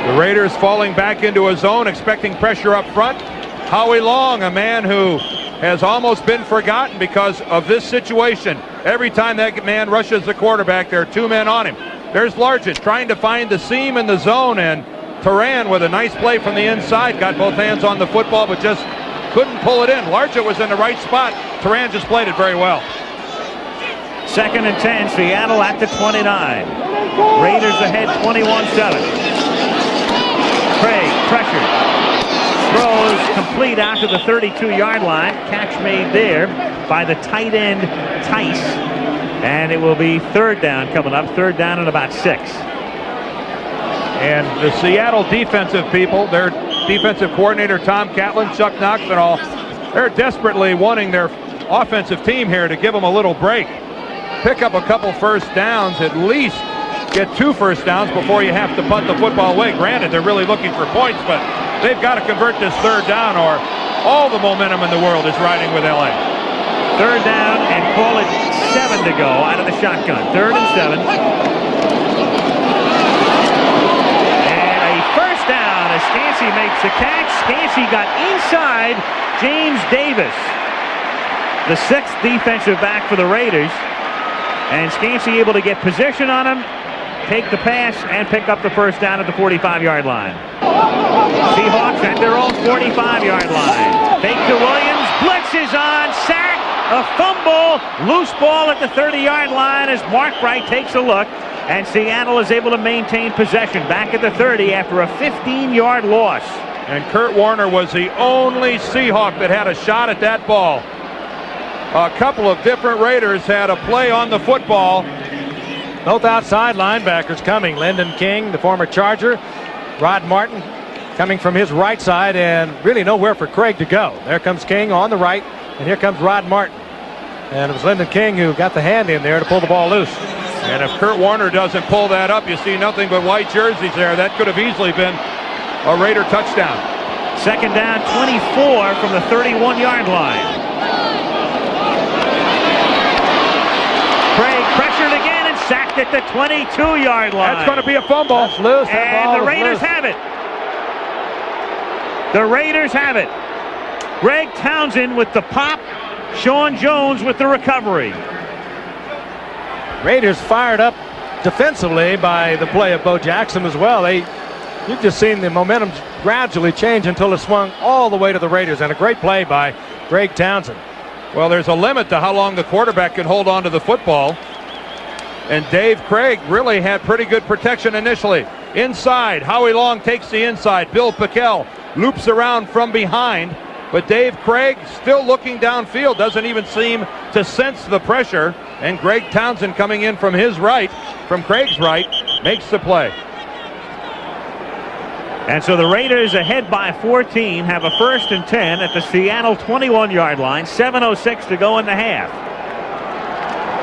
The Raiders falling back into a zone, expecting pressure up front. Howie Long, a man who has almost been forgotten because of this situation. Every time that man rushes the quarterback, there are 2 men on him. There's Largent trying to find the seam in the zone, and Turan with a nice play from the inside, got both hands on the football but just couldn't pull it in. Largent was in the right spot. Turan just played it very well. 2nd and 10, Seattle at the 29. Raiders ahead 21-7. Craig pressured. Throws complete out to the 32-yard line. Catch made there by the tight end Tice. And it will be 3rd down coming up. 3rd down and about 6. And the Seattle defensive people, their defensive coordinator Tom Catlin, Chuck Knox and all, they're desperately wanting their offensive team here to give them a little break. Pick up a couple first downs, at least get 2 first downs before you have to punt the football away. Granted, they're really looking for points, but they've got to convert this 3rd down or all the momentum in the world is riding with LA. 3rd down and call it 7 to go out of the shotgun. 3rd and 7. And a first down as Scansey makes the catch. Scansey got inside James Davis, the 6th defensive back for the Raiders. And Scansey able to get position on him, take the pass, and pick up the first down at the 45-yard line. Seahawks at their own 45-yard line. Fake to Williams. Blitz is on. Sack. A fumble. Loose ball at the 30-yard line as Mark Wright takes a look. And Seattle is able to maintain possession back at the 30 after a 15-yard loss. And Kurt Warner was the only Seahawk that had a shot at that ball. A couple of different Raiders had a play on the football. Both outside linebackers coming. Lyndon King, the former Charger. Rod Martin coming from his right side, and really nowhere for Craig to go. There comes King on the right, and here comes Rod Martin. And it was Lyndon King who got the hand in there to pull the ball loose. And if Kurt Warner doesn't pull that up, you see nothing but white jerseys there. That could have easily been a Raider touchdown. 2nd down, 24 from the 31-yard line. Craig pressured again and sacked at the 22-yard line. That's going to be a fumble. That's loose. And the Raiders have it. The Raiders have it. Greg Townsend with the pop. Sean Jones with the recovery. Raiders fired up defensively by the play of Bo Jackson as well. You've just seen the momentum gradually change until it swung all the way to the Raiders, and a great play by Greg Townsend. Well, there's a limit to how long the quarterback can hold on to the football. And Dave Craig really had pretty good protection initially. Inside, Howie Long takes the inside. Bill Pickell loops around from behind. But Dave Craig still looking downfield, doesn't even seem to sense the pressure. And Greg Townsend coming in from his right, from Craig's right, makes the play. And so the Raiders ahead by 14 have a 1st and 10 at the Seattle 21-yard line. 7:06 to go in the half.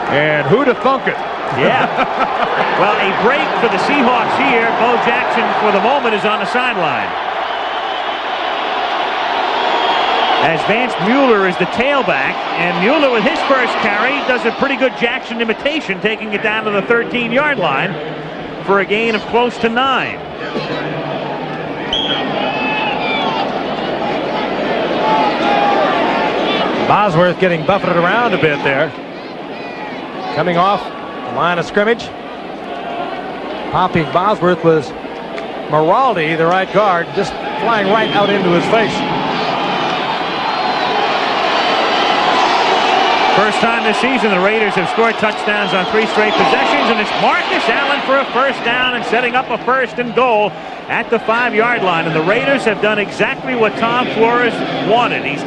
And who'd have thunk it? Yeah. Well, a break for the Seahawks here. Bo Jackson, for the moment, is on the sideline. As Vance Mueller is the tailback, and Mueller with his first carry does a pretty good Jackson imitation, taking it down to the 13-yard line for a gain of close to 9. Bosworth getting buffeted around a bit there. Coming off the line of scrimmage. Popping Bosworth was Maraldi, the right guard, just flying right out into his face. First time this season the Raiders have scored touchdowns on 3 straight possessions, and it's Marcus Allen for a first down and setting up a 1st and goal at the 5-yard line. And the Raiders have done exactly what Tom Flores wanted. He's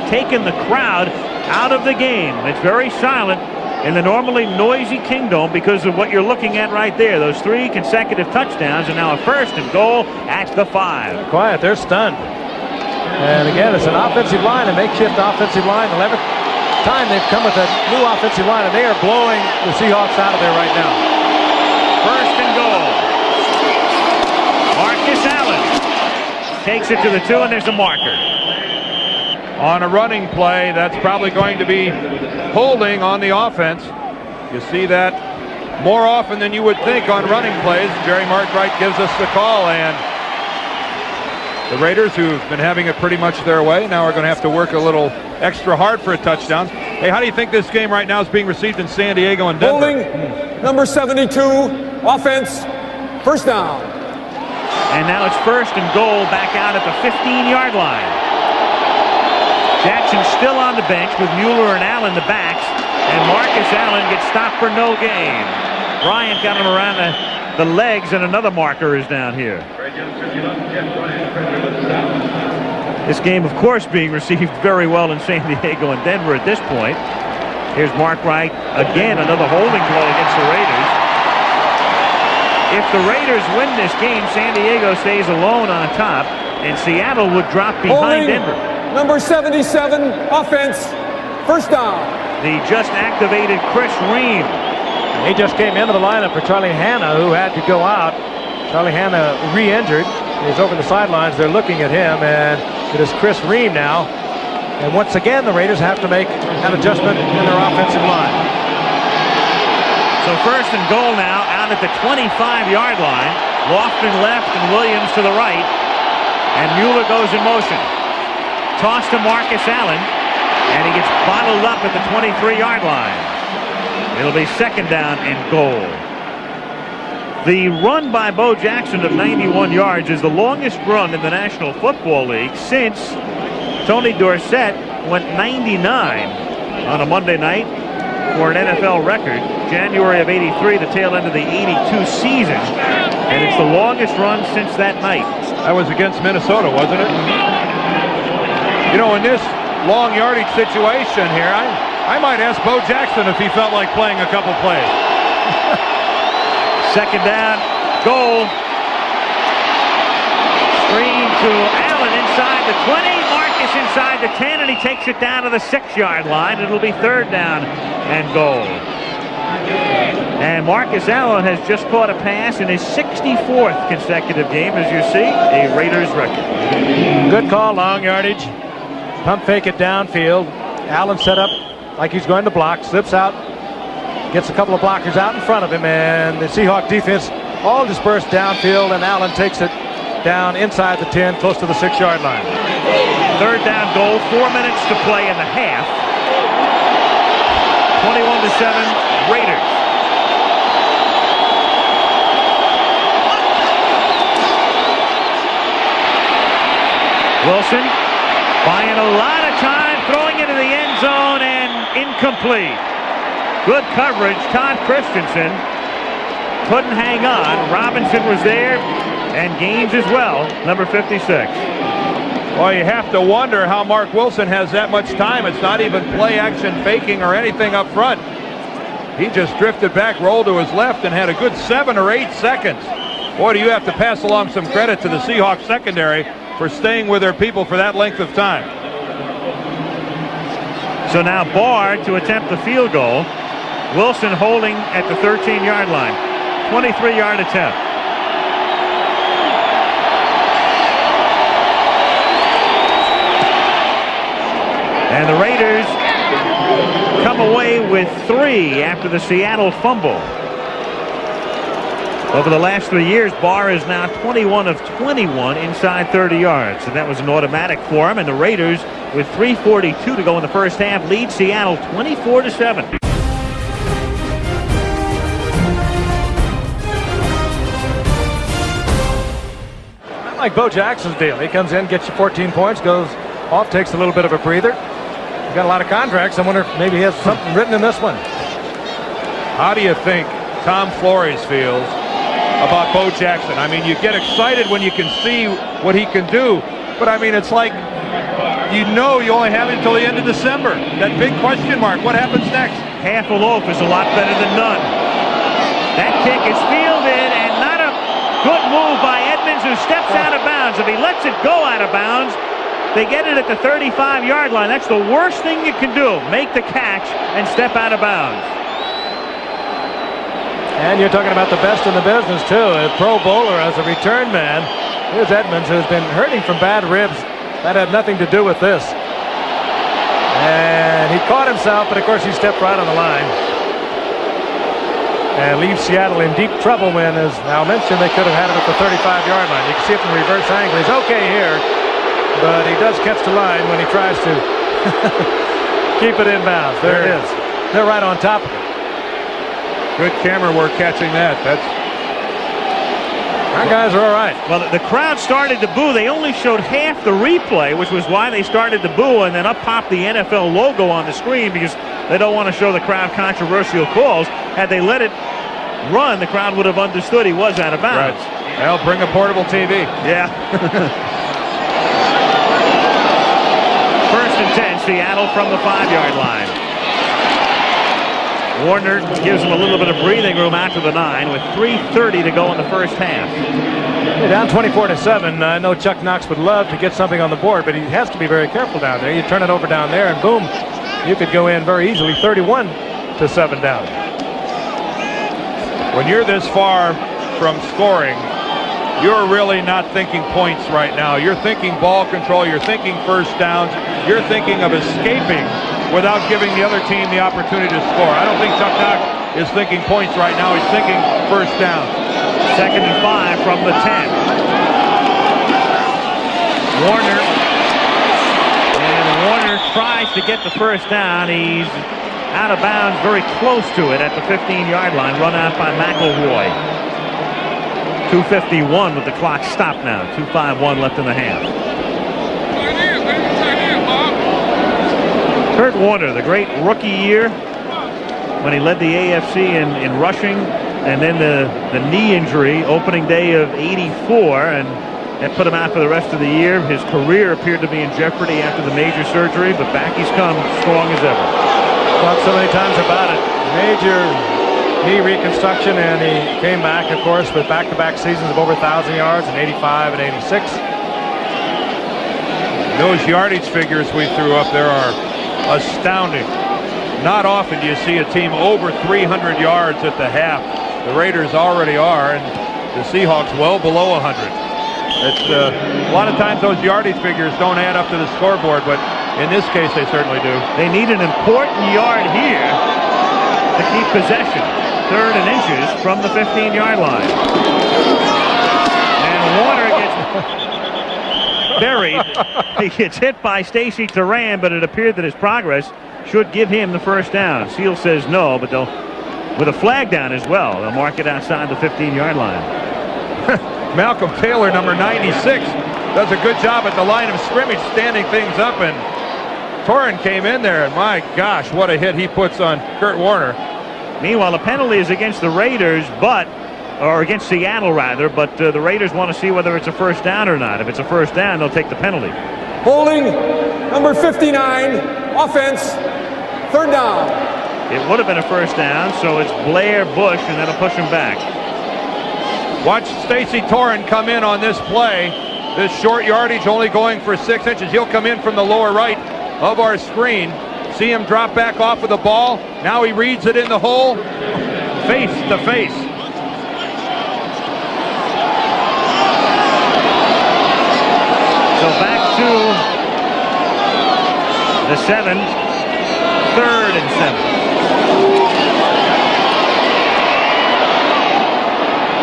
taken the crowd out of the game. It's very silent in the normally noisy Kingdome because of what you're looking at right there. Those 3 consecutive touchdowns, and now a 1st and goal at the 5. They're quiet. They're stunned. And again, it's an offensive line, a makeshift offensive line. 11th time they've come with a new offensive line, and they are blowing the Seahawks out of there right now. First and goal. Marcus Allen takes it to the 2, and there's a marker. On a running play, that's probably going to be holding on the offense. You see that more often than you would think on running plays. Jerry Markwright gives us the call, and the Raiders, who've been having it pretty much their way, now are going to have to work a little extra hard for a touchdown. Hey, how do you think this game right now is being received in San Diego and Denver? Holding, number 72, offense, first down. And now it's first and goal back out at the 15-yard line. Jackson still on the bench with Mueller and Allen the backs, and Marcus Allen gets stopped for no gain. Bryant got him around the legs, and another marker is down here. This game, of course, being received very well in San Diego and Denver at this point. Here's Markwright again, another holding call against the Raiders. If the Raiders win this game, San Diego stays alone on top, and Seattle would drop behind Denver. Number 77, offense, first down. The just activated Chris Ream. He just came into the lineup for Charlie Hanna, who had to go out. Charlie Hanna re-injured. He's over the sidelines. They're looking at him, and it is Chris Ream now. And once again, the Raiders have to make an adjustment in their offensive line. So first and goal now out at the 25-yard line. Lofton left and Williams to the right. And Mueller goes in motion. Toss to Marcus Allen, and he gets bottled up at the 23-yard line. It'll be second down and goal. The run by Bo Jackson of 91 yards is the longest run in the National Football League since Tony Dorsett went 99 on a Monday night for an NFL record. January of '83, the tail end of the '82 season. And it's the longest run since that night. That was against Minnesota, wasn't it? You know, in this long yardage situation here, I might ask Bo Jackson if he felt like playing a couple plays. Second down, goal. Screen to Allen inside the 20. Marcus inside the 10, and he takes it down to the 6-yard line. It'll be third down and goal. And Marcus Allen has just caught a pass in his 64th consecutive game, as you see, a Raiders record. Good call, long yardage. Pump fake it downfield. Allen set up like he's going to block, slips out, gets a couple of blockers out in front of him, and the Seahawk defense all dispersed downfield, and Allen takes it down inside the 10, close to the 6-yard line. Third down goal, 4 minutes to play in the half. 21-7, Raiders. Wilson buying a lot of time, throwing into the end zone, and incomplete. Good coverage. Todd Christensen couldn't hang on. Robinson was there, and Gaines as well, number 56. Well, you have to wonder how Mark Wilson has that much time. It's not even play action faking or anything up front. He just drifted back, rolled to his left, and had a good 7 or 8 seconds. Boy, do you have to pass along some credit to the Seahawks secondary for staying with their people for that length of time. So now Barr to attempt the field goal. Wilson holding at the 13-yard line. 23-yard attempt. And the Raiders come away with 3 after the Seattle fumble. Over the last 3 years, Barr is now 21 of 21 inside 30 yards. And that was an automatic for him. And the Raiders, with 3:42 to go in the first half, lead Seattle 24-7. Like Bo Jackson's deal. He comes in, gets you 14 points, goes off, takes a little bit of a breather. He's got a lot of contracts. I wonder if maybe he has something written in this one. How do you think Tom Flores feels about Bo Jackson? I mean, you get excited when you can see what he can do, but I mean, it's like you know you only have until the end of December. That big question mark, what happens next? Half a loaf is a lot better than none. That kick is fielded, and not a good move by Edmonds, who steps out of bounds. If he lets it go out of bounds, They get it at the 35-yard line. That's the worst thing you can do. Make the catch and step out of bounds. And you're talking about the best in the business, too. A Pro Bowler as a return man. Here's Edmonds, who's been hurting from bad ribs. That had nothing to do with this. And he caught himself, but of course he stepped right on the line. And leaves Seattle in deep trouble when, as Al mentioned, they could have had it at the 35-yard line. You can see it from reverse angle. He's okay here, but he does catch the line when he tries to keep it in bounds. There it is. They're right on top of it. Good camera work catching that. Our guys are all right. Well, the crowd started to boo. They only showed half the replay, which was why they started to boo, and then up popped the NFL logo on the screen because they don't want to show the crowd controversial calls. Had they let it run, the crowd would have understood he was out of bounds. Right. Well, bring a portable TV. Yeah. First and 10, Seattle from the 5-yard line. Warner gives him a little bit of breathing room after the 9 with 3:30 to go in the first half. They're down 24-7. I know Chuck Knox would love to get something on the board, but he has to be very careful down there. You turn it over down there, and boom, you could go in very easily 31-7 down. When you're this far from scoring, you're really not thinking points right now. You're thinking ball control. You're thinking first downs. You're thinking of escaping without giving the other team the opportunity to score. I don't think Chuck Knox is thinking points right now. He's thinking first down. 2nd and 5 from the 10. Warner. And Warner tries to get the first down. He's out of bounds, very close to it at the 15-yard line. Run out by McElroy. 2:51 with the clock stopped now. 2:51 left in the half. Kurt Warner, the great rookie year when he led the AFC in rushing, and then the knee injury opening day of '84, and that put him out for the rest of the year. His career appeared to be in jeopardy after the major surgery, but back he's come strong as ever. Talked so many times about it. Major knee reconstruction, and he came back, of course, with back-to-back seasons of over 1,000 yards in '85 and '86. Those yardage figures we threw up there are astounding. Not often do you see a team over 300 yards at the half. The Raiders already are, and the Seahawks well below 100. It's a lot of times those yardage figures don't add up to the scoreboard, but in this case they certainly do. They need an important yard here to keep possession. 3rd and inches from the 15-yard line. And Warner gets buried. He gets hit by Stacy Turan, but it appeared that his progress should give him the first down. Seal says no, but they'll, with a flag down as well, they'll mark it outside the 15-yard line. Malcolm Taylor, number 96, does a good job at the line of scrimmage standing things up, and Turan came in there, and my gosh, what a hit he puts on Kurt Warner. Meanwhile, the penalty is against the Raiders, or against Seattle rather, but the Raiders want to see whether it's a first down or not. If it's a first down, they'll take the penalty. Holding number 59, offense, 3rd down. It would have been a first down, so it's Blair, Bush, and that'll push him back. Watch Stacy Turan come in on this play. This short yardage only going for 6 inches. He'll come in from the lower right of our screen. See him drop back off of the ball. Now he reads it in the hole. Face to face. So back to the 7. 3rd and 7.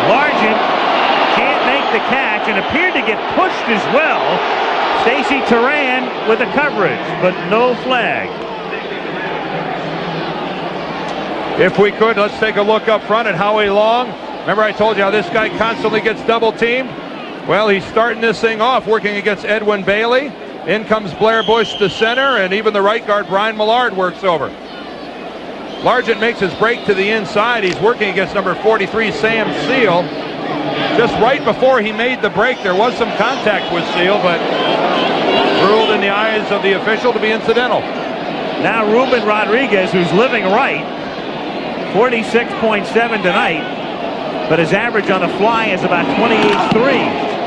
Largent can't make the catch and appeared to get pushed as well. Stacy Turan with the coverage, but no flag. If we could, let's take a look up front at Howie Long. Remember I told you how this guy constantly gets double teamed? Well, he's starting this thing off working against Edwin Bailey. In comes Blair Bush to center, and even the right guard Brian Millard works over. Largent makes his break to the inside. He's working against number 43, Sam Seal. Just right before he made the break, there was some contact with Seal, but ruled in the eyes of the official to be incidental. Now Ruben Rodriguez, who's living right, 46.7 tonight, but his average on the fly is about 28.3.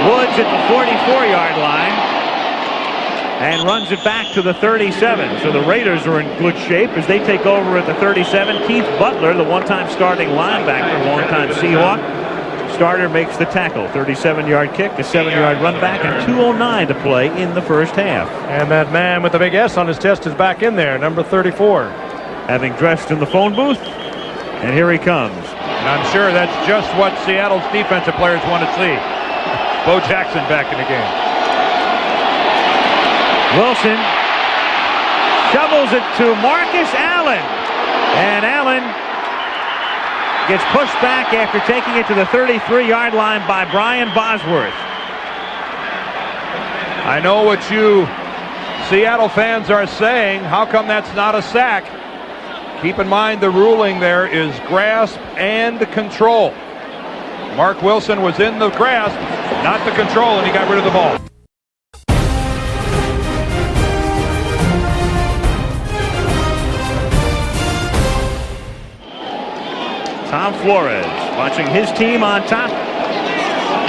Woods at the 44-yard line and runs it back to the 37. So the Raiders are in good shape as they take over at the 37. Keith Butler, the one-time starting linebacker, long-time Seahawk starter, makes the tackle. 37-yard kick, a 7-yard run back, and 2:09 to play in the first half. And that man with the big S on his chest is back in there, number 34. Having dressed in the phone booth, and here he comes. And I'm sure that's just what Seattle's defensive players want to see. Bo Jackson back in the game. Wilson shovels it to Marcus Allen. And Allen gets pushed back after taking it to the 33-yard line by Brian Bosworth. I know what you Seattle fans are saying. How come that's not a sack? Keep in mind the ruling there is grasp and control. Mark Wilson was in the grasp, not the control, and he got rid of the ball. Tom Flores watching his team on top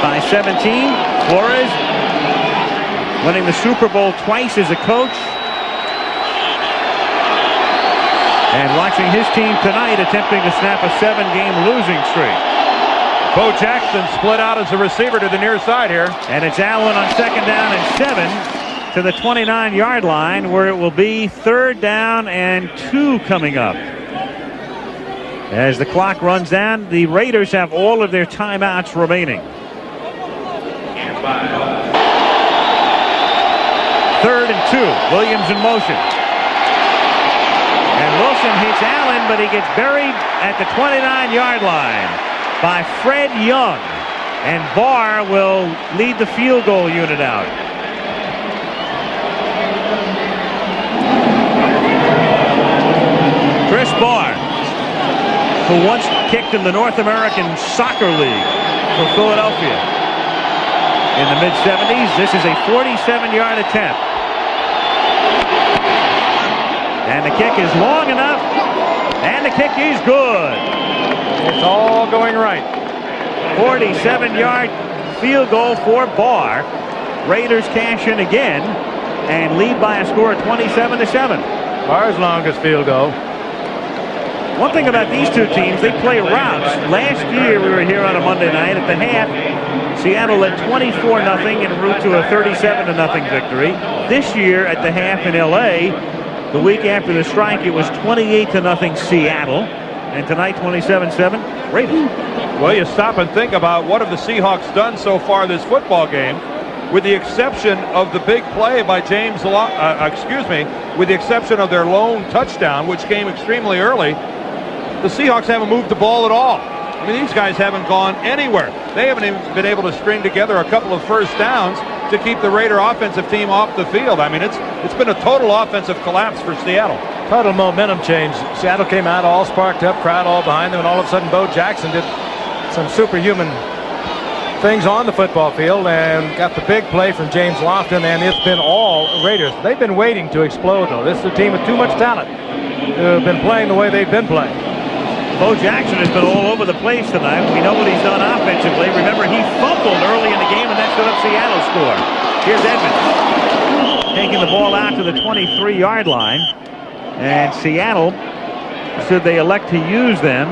by 17. Flores winning the Super Bowl twice as a coach. And watching his team tonight attempting to snap a 7-game losing streak. Bo Jackson split out as a receiver to the near side here. And it's Allen on 2nd down and 7 to the 29-yard line, where it will be 3rd down and 2 coming up. As the clock runs down, the Raiders have all of their timeouts remaining. 3rd and 2. Williams in motion. And Wilson hits Allen, but he gets buried at the 29-yard line by Fred Young. And Barr will lead the field goal unit out. Chris Barr, who once kicked in the North American Soccer League for Philadelphia in the mid-70s. This is a 47-yard attempt. And the kick is long enough, and the kick is good. It's all going right. 47-yard field goal for Barr. Raiders cash in again and lead by a score of 27-7. Barr's longest field goal. One thing about these two teams, they play routes. Last year we were here on a Monday night at the half. Seattle led 24-0 en route to a 37-0 victory. This year at the half in L.A., the week after the strike, it was 28-0 Seattle. And tonight, 27-7 Raiders. Well, you stop and think about what have the Seahawks done so far this football game, with the exception of the big play by with the exception of their lone touchdown, which came extremely early. The Seahawks haven't moved the ball at all. I mean, these guys haven't gone anywhere. They haven't even been able to string together a couple of first downs to keep the Raider offensive team off the field. I mean, it's been a total offensive collapse for Seattle. Total momentum change. Seattle came out all sparked up, crowd all behind them, and all of a sudden Bo Jackson did some superhuman things on the football field and got the big play from James Lofton, and it's been all Raiders. They've been waiting to explode, though. This is a team with too much talent who have been playing the way they've been playing. Bo Jackson has been all over the place tonight. We know what he's done offensively. Remember, he fumbled early in the game, and that set up Seattle's score. Here's Edmonds taking the ball out to the 23-yard line. And Seattle, should they elect to use them,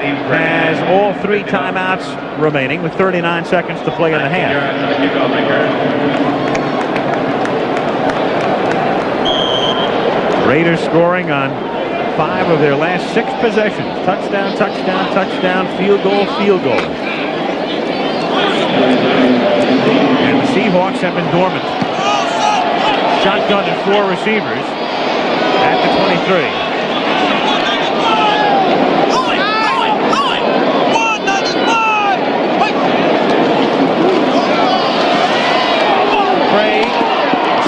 has all 3 timeouts remaining with 39 seconds to play in the half. Raiders scoring on 5 of their last 6 possessions. Touchdown, touchdown, touchdown, field goal, field goal. And the Seahawks have been dormant. Shotgun and 4 receivers at the 23.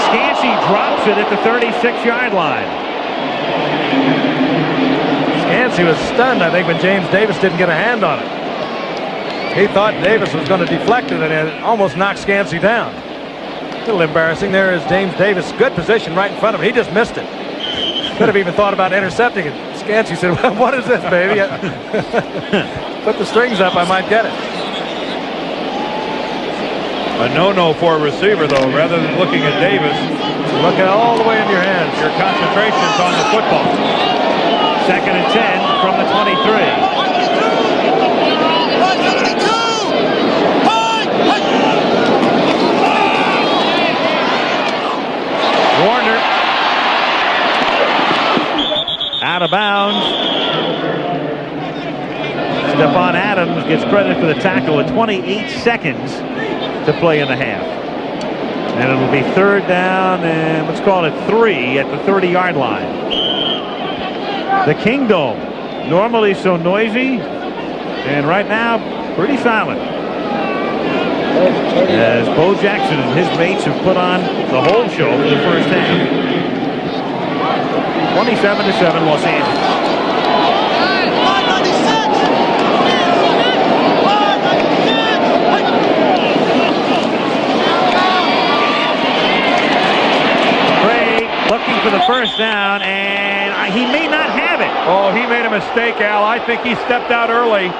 Scansey drops it at the 36-yard line. Scansey was stunned, I think, when James Davis didn't get a hand on it. He thought Davis was going to deflect it, and it almost knocked Scansey down. A little embarrassing. There is James Davis. Good position right in front of him. He just missed it. Could have even thought about intercepting it. Scansey said, well, what is this, baby? Put the strings up, I might get it. A no-no for a receiver, though, rather than looking at Davis. Look at all the way in your hands. Your concentration's on the football. 2nd and 10 from the 23. Warner out of bounds. Stephon Adams gets credit for the tackle with 28 seconds to play in the half. And it'll be 3rd down and let's call it 3 at the 30-yard line. The Kingdom, normally so noisy, and right now pretty silent. As Bo Jackson and his mates have put on the whole show for the first half. 27-7 Los Angeles. Looking for the first down, and he may not have it. Oh, he made a mistake, Al. I think he stepped out early.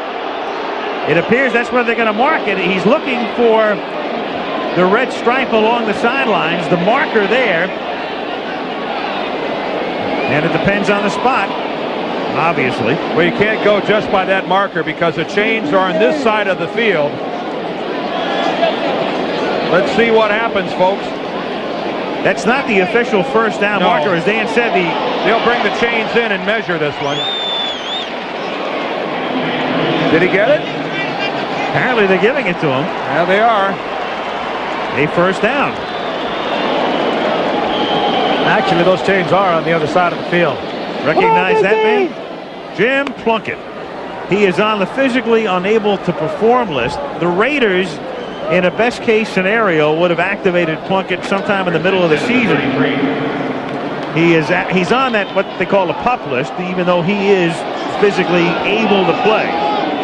It appears that's where they're going to mark it. He's looking for the red stripe along the sidelines, the marker there. And it depends on the spot, obviously. Well, you can't go just by that marker because the chains are on this side of the field. Let's see what happens, folks. That's not the official first down marker, as Dan said. They'll bring the chains in and measure this one. Did he get it? Apparently they're giving it to him. Yeah, they are. A first down. Actually, those chains are on the other side of the field. Recognize that man? Jim Plunkett. He is on the physically unable to perform list. The Raiders, in a best case scenario, would have activated Plunkett sometime in the middle of the season. He's on that what they call a pup list, even though he is physically able to play,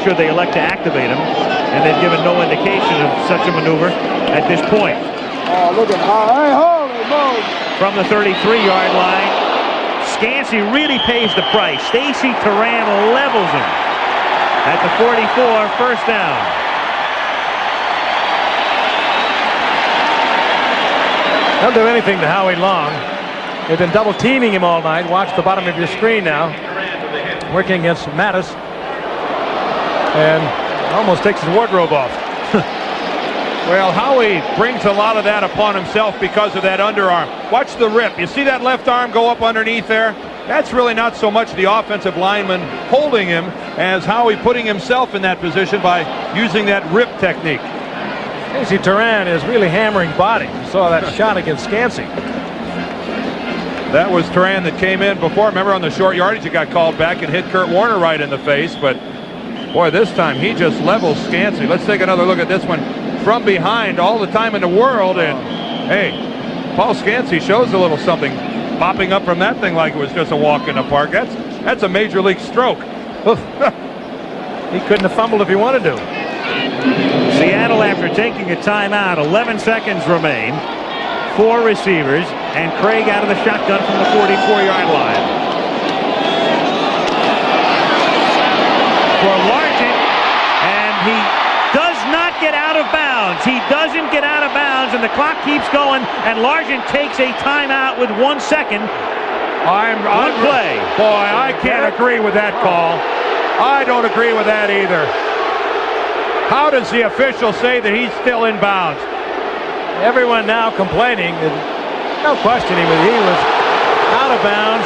should they elect to activate him, and they've given no indication of such a maneuver at this point. Oh, look at holy moly. From the 33-yard line, Scansey really pays the price. Stacy Turan levels him at the 44, first down. Don't do anything to Howie Long. They've been double teaming him all night. Watch the bottom of your screen now. Working against Mattis. And almost takes his wardrobe off. Well, Howie brings a lot of that upon himself because of that underarm. Watch the rip. You see that left arm go up underneath there? That's really not so much the offensive lineman holding him as Howie putting himself in that position by using that rip technique. Stacy Turan is really hammering body. You saw that shot against Scansey. That was Turan that came in before. Remember, on the short yardage, he got called back and hit Kurt Warner right in the face. But, boy, this time he just levels Scansey. Let's take another look at this one from behind all the time in the world. And, hey, Paul Scansey shows a little something popping up from that thing like it was just a walk in the park. That's a major league stroke. He couldn't have fumbled if he wanted to. Seattle, after taking a timeout, 11 seconds remain. 4 receivers, and Craig out of the shotgun from the 44-yard line. For Largent, and he does not get out of bounds. He doesn't get out of bounds, and the clock keeps going, and Largent takes a timeout with 1 second. One play. Boy, I can't agree with that call. I don't agree with that either. How does the official say that he's still in bounds? Everyone now complaining. No question he was out of bounds.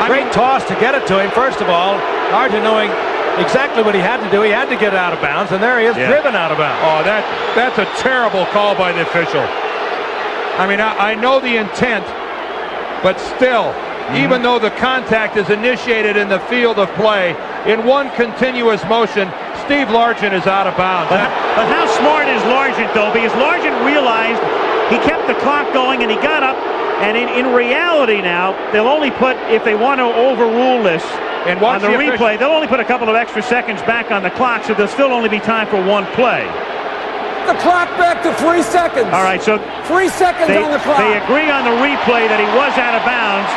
Great toss to get it to him. First of all, Largent knowing exactly what he had to do. He had to get it out of bounds, and there he is, driven out of bounds. Oh, that's a terrible call by the official. I mean, I know the intent, but still, even though the contact is initiated in the field of play, in one continuous motion, Steve Largent is out of bounds. But how smart is Largent, though? Because Largent realized he kept the clock going and he got up. And in reality now, they'll only put, if they want to overrule this and on the replay, they'll only put a couple of extra seconds back on the clock, so there'll still only be time for 1 play. The clock back to 3 seconds. All right, so 3 seconds on the clock. They agree on the replay that he was out of bounds.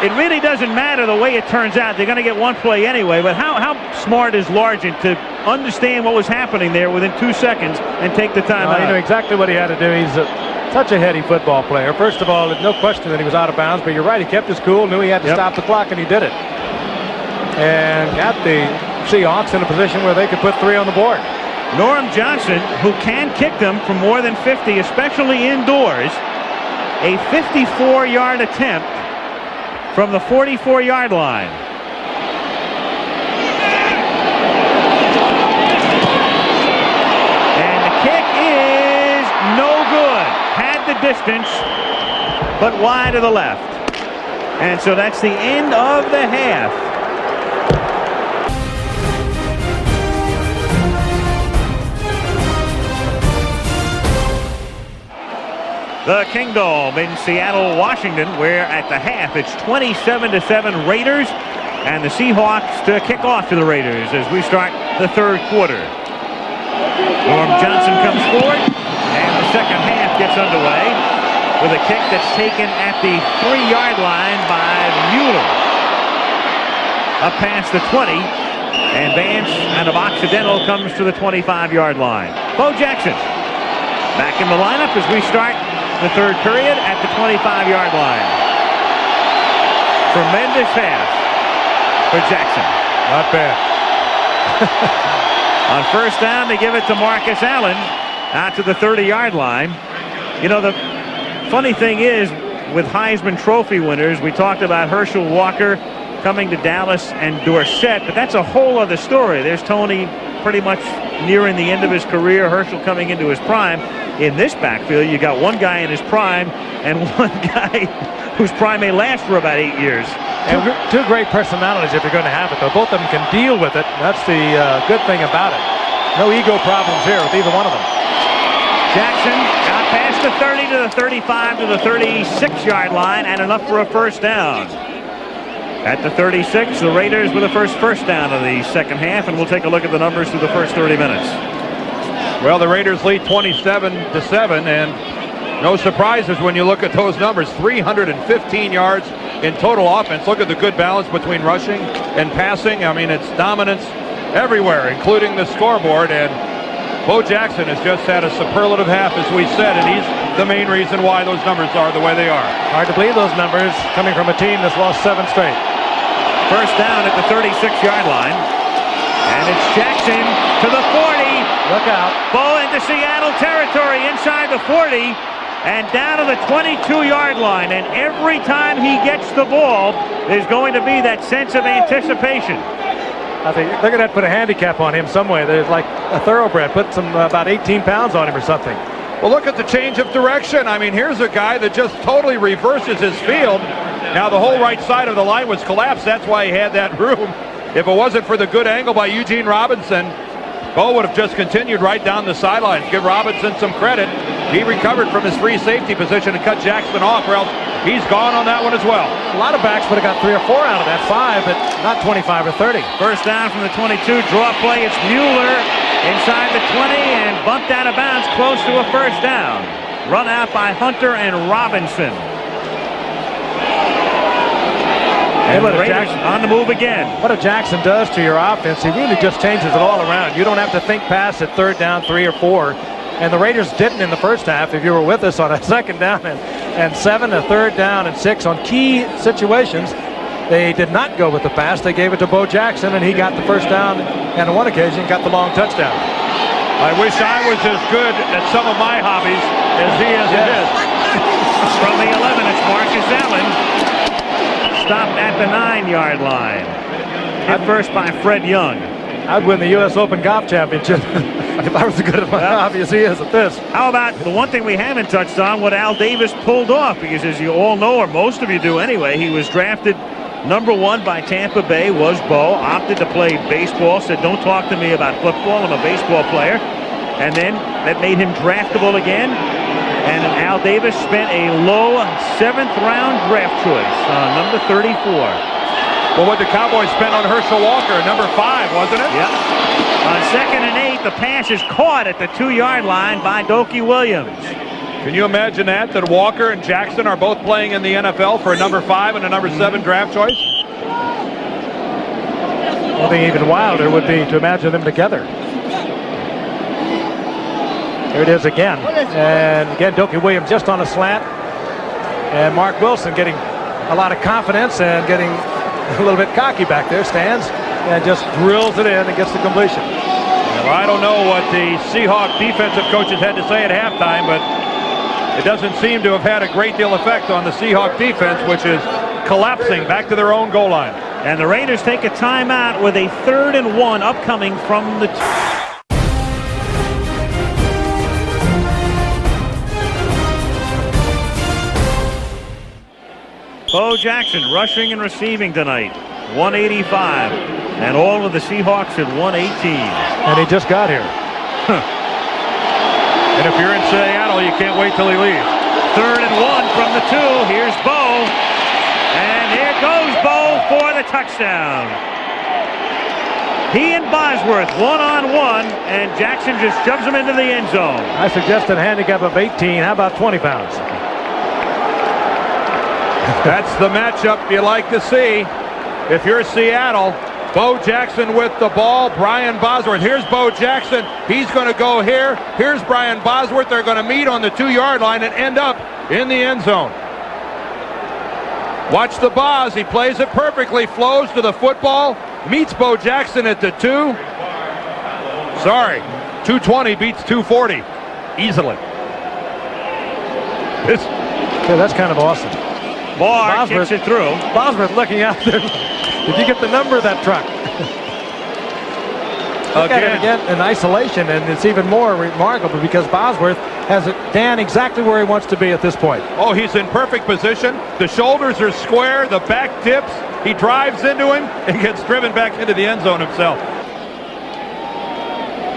It really doesn't matter the way it turns out. They're going to get 1 play anyway. But how smart is Largent to understand what was happening there within 2 seconds and take the time out. He knew exactly what he had to do. He's such a heady football player. First of all, there's no question that he was out of bounds, but you're right, he kept his cool, knew he had to stop the clock, and he did it. And got the Seahawks in a position where they could put 3 on the board. Norm Johnson, who can kick them from more than 50, especially indoors, a 54-yard attempt from the 44-yard line. And the kick is no good. Had the distance, but wide to the left. And so that's the end of the half. The Kingdome in Seattle, Washington, where at the half it's 27-7 Raiders, and the Seahawks to kick off to the Raiders as we start the third quarter. Norm Johnson comes forward, and the second half gets underway with a kick that's taken at the 3-yard line by Mueller. Up past the 20, and Vance, out of Occidental, comes to the 25-yard line. Bo Jackson back in the lineup as we start the third period at the 25-yard line. Tremendous pass for Jackson. Not bad. On first down, they give it to Marcus Allen out to the 30-yard line. You know, the funny thing is, with Heisman Trophy winners, we talked about Herschel Walker coming to Dallas and Dorsett, but that's a whole other story. There's Tony pretty much nearing the end of his career, Herschel coming into his prime. In this backfield, you got one guy in his prime and one guy whose prime may last for about 8 years. And two great personalities if you're going to have it, though. Both of them can deal with it. That's the good thing about it. No ego problems here with either one of them. Jackson got past the 30 to the 35 to the 36-yard line, and enough for a first down. At the 36, the Raiders with the first down of the second half, and we'll take a look at the numbers through the first 30 minutes. Well, the Raiders lead 27-7, and no surprises when you look at those numbers. 315 yards in total offense. Look at the good balance between rushing and passing. I mean, it's dominance everywhere, including the scoreboard, and Bo Jackson has just had a superlative half, as we said, and he's the main reason why those numbers are the way they are. Hard to believe those numbers coming from a team that's lost 7 straight. First down at the 36-yard line, and it's Jackson to the 40. Look out. Bo into Seattle territory inside the 40 and down to the 22-yard line. And every time he gets the ball, there's going to be that sense of anticipation. I think they're going to have to put a handicap on him some way. There's like a thoroughbred. Put some about 18 pounds on him or something. Well, look at the change of direction. I mean, here's a guy that just totally reverses his field. Now, the whole right side of the line was collapsed. That's why he had that room. If it wasn't for the good angle by Eugene Robinson, Bo would have just continued right down the sidelines. Give Robinson some credit. He recovered from his free safety position and cut Jackson off, or else he's gone on that one as well. A lot of backs would have got 3 or 4 out of that 5, but not 25 or 30. First down from the 22, draw play. It's Mueller inside the 20 and bumped out of bounds close to a first down. Run out by Hunter and Robinson. And the Raiders on the move again. What if Jackson does to your offense, he really just changes it all around. You don't have to think pass at third down, 3 or 4. And the Raiders didn't in the first half. If you were with us on a second down and 7, a third down and 6 on key situations, they did not go with the pass. They gave it to Bo Jackson, and he got the first down, and on one occasion got the long touchdown. I wish I was as good at some of my hobbies as he is at his. From the 11, it's Marcus Allen. Stopped at the 9-yard line. Hit first by Fred Young. I'd win the U.S. Open Golf Championship if I was as good at my hobby as he is at this. How about the one thing we haven't touched on, what Al Davis pulled off? Because as you all know, or most of you do anyway, he was drafted #1 by Tampa Bay, was Bo, opted to play baseball, said don't talk to me about football, I'm a baseball player. And then that made him draftable again. And Al Davis spent a low 7th-round draft choice on number 34. Well, what the Cowboys spent on Herschel Walker, number 5, wasn't it? Yep. On 2nd and 8, the pass is caught at the 2-yard line by Dokie Williams. Can you imagine that Walker and Jackson are both playing in the NFL for a number 5 and a number 7 draft choice? One thing even wilder would be to imagine them together. Here it is again. And again, Dokie Williams just on a slant. And Mark Wilson getting a lot of confidence and getting a little bit cocky back there. Stands and just drills it in and gets the completion. Well, I don't know what the Seahawk defensive coaches had to say at halftime, but it doesn't seem to have had a great deal of effect on the Seahawk defense, which is collapsing back to their own goal line. And the Raiders take a timeout with a 3rd and 1 upcoming from the... Bo Jackson rushing and receiving tonight. 185. And all of the Seahawks at 118. And he just got here. And if you're in Seattle, you can't wait till he leaves. 3rd and 1 from the 2. Here's Bo. And here goes Bo for the touchdown. He and Bosworth one-on-one, and Jackson just shoves him into the end zone. I suggested a handicap of 18. How about 20 pounds? That's the matchup you like to see. If you're Seattle, Bo Jackson with the ball, Brian Bosworth. Here's Bo Jackson. He's going to go here. Here's Brian Bosworth. They're going to meet on the 2-yard line and end up in the end zone. Watch the Boz. He plays it perfectly. Flows to the football. Meets Bo Jackson at the 2. Sorry. 220 beats 240. Easily. Yeah, that's kind of awesome. Barr kicks it through. Bosworth looking out there. Did you get the number of that truck? Look at it again in isolation, and it's even more remarkable because Bosworth has it Dan exactly where he wants to be at this point. Oh, he's in perfect position. The shoulders are square. The back dips. He drives into him and gets driven back into the end zone himself.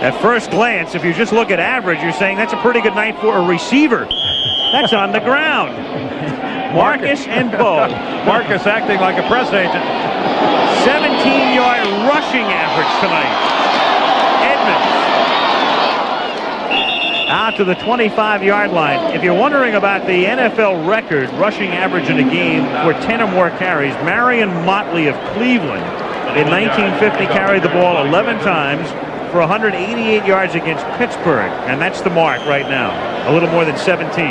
At first glance, if you just look at average, you're saying that's a pretty good night for a receiver. That's on the ground. Marcus and Bo. Marcus acting like a press agent. 17-yard rushing average tonight. Edmonds out to the 25-yard line. If you're wondering about the NFL record rushing average in a game for 10 or more carries, Marion Motley of Cleveland in 1950 carried the ball 11 times for 188 yards against Pittsburgh, and that's the mark right now. A little more than 17.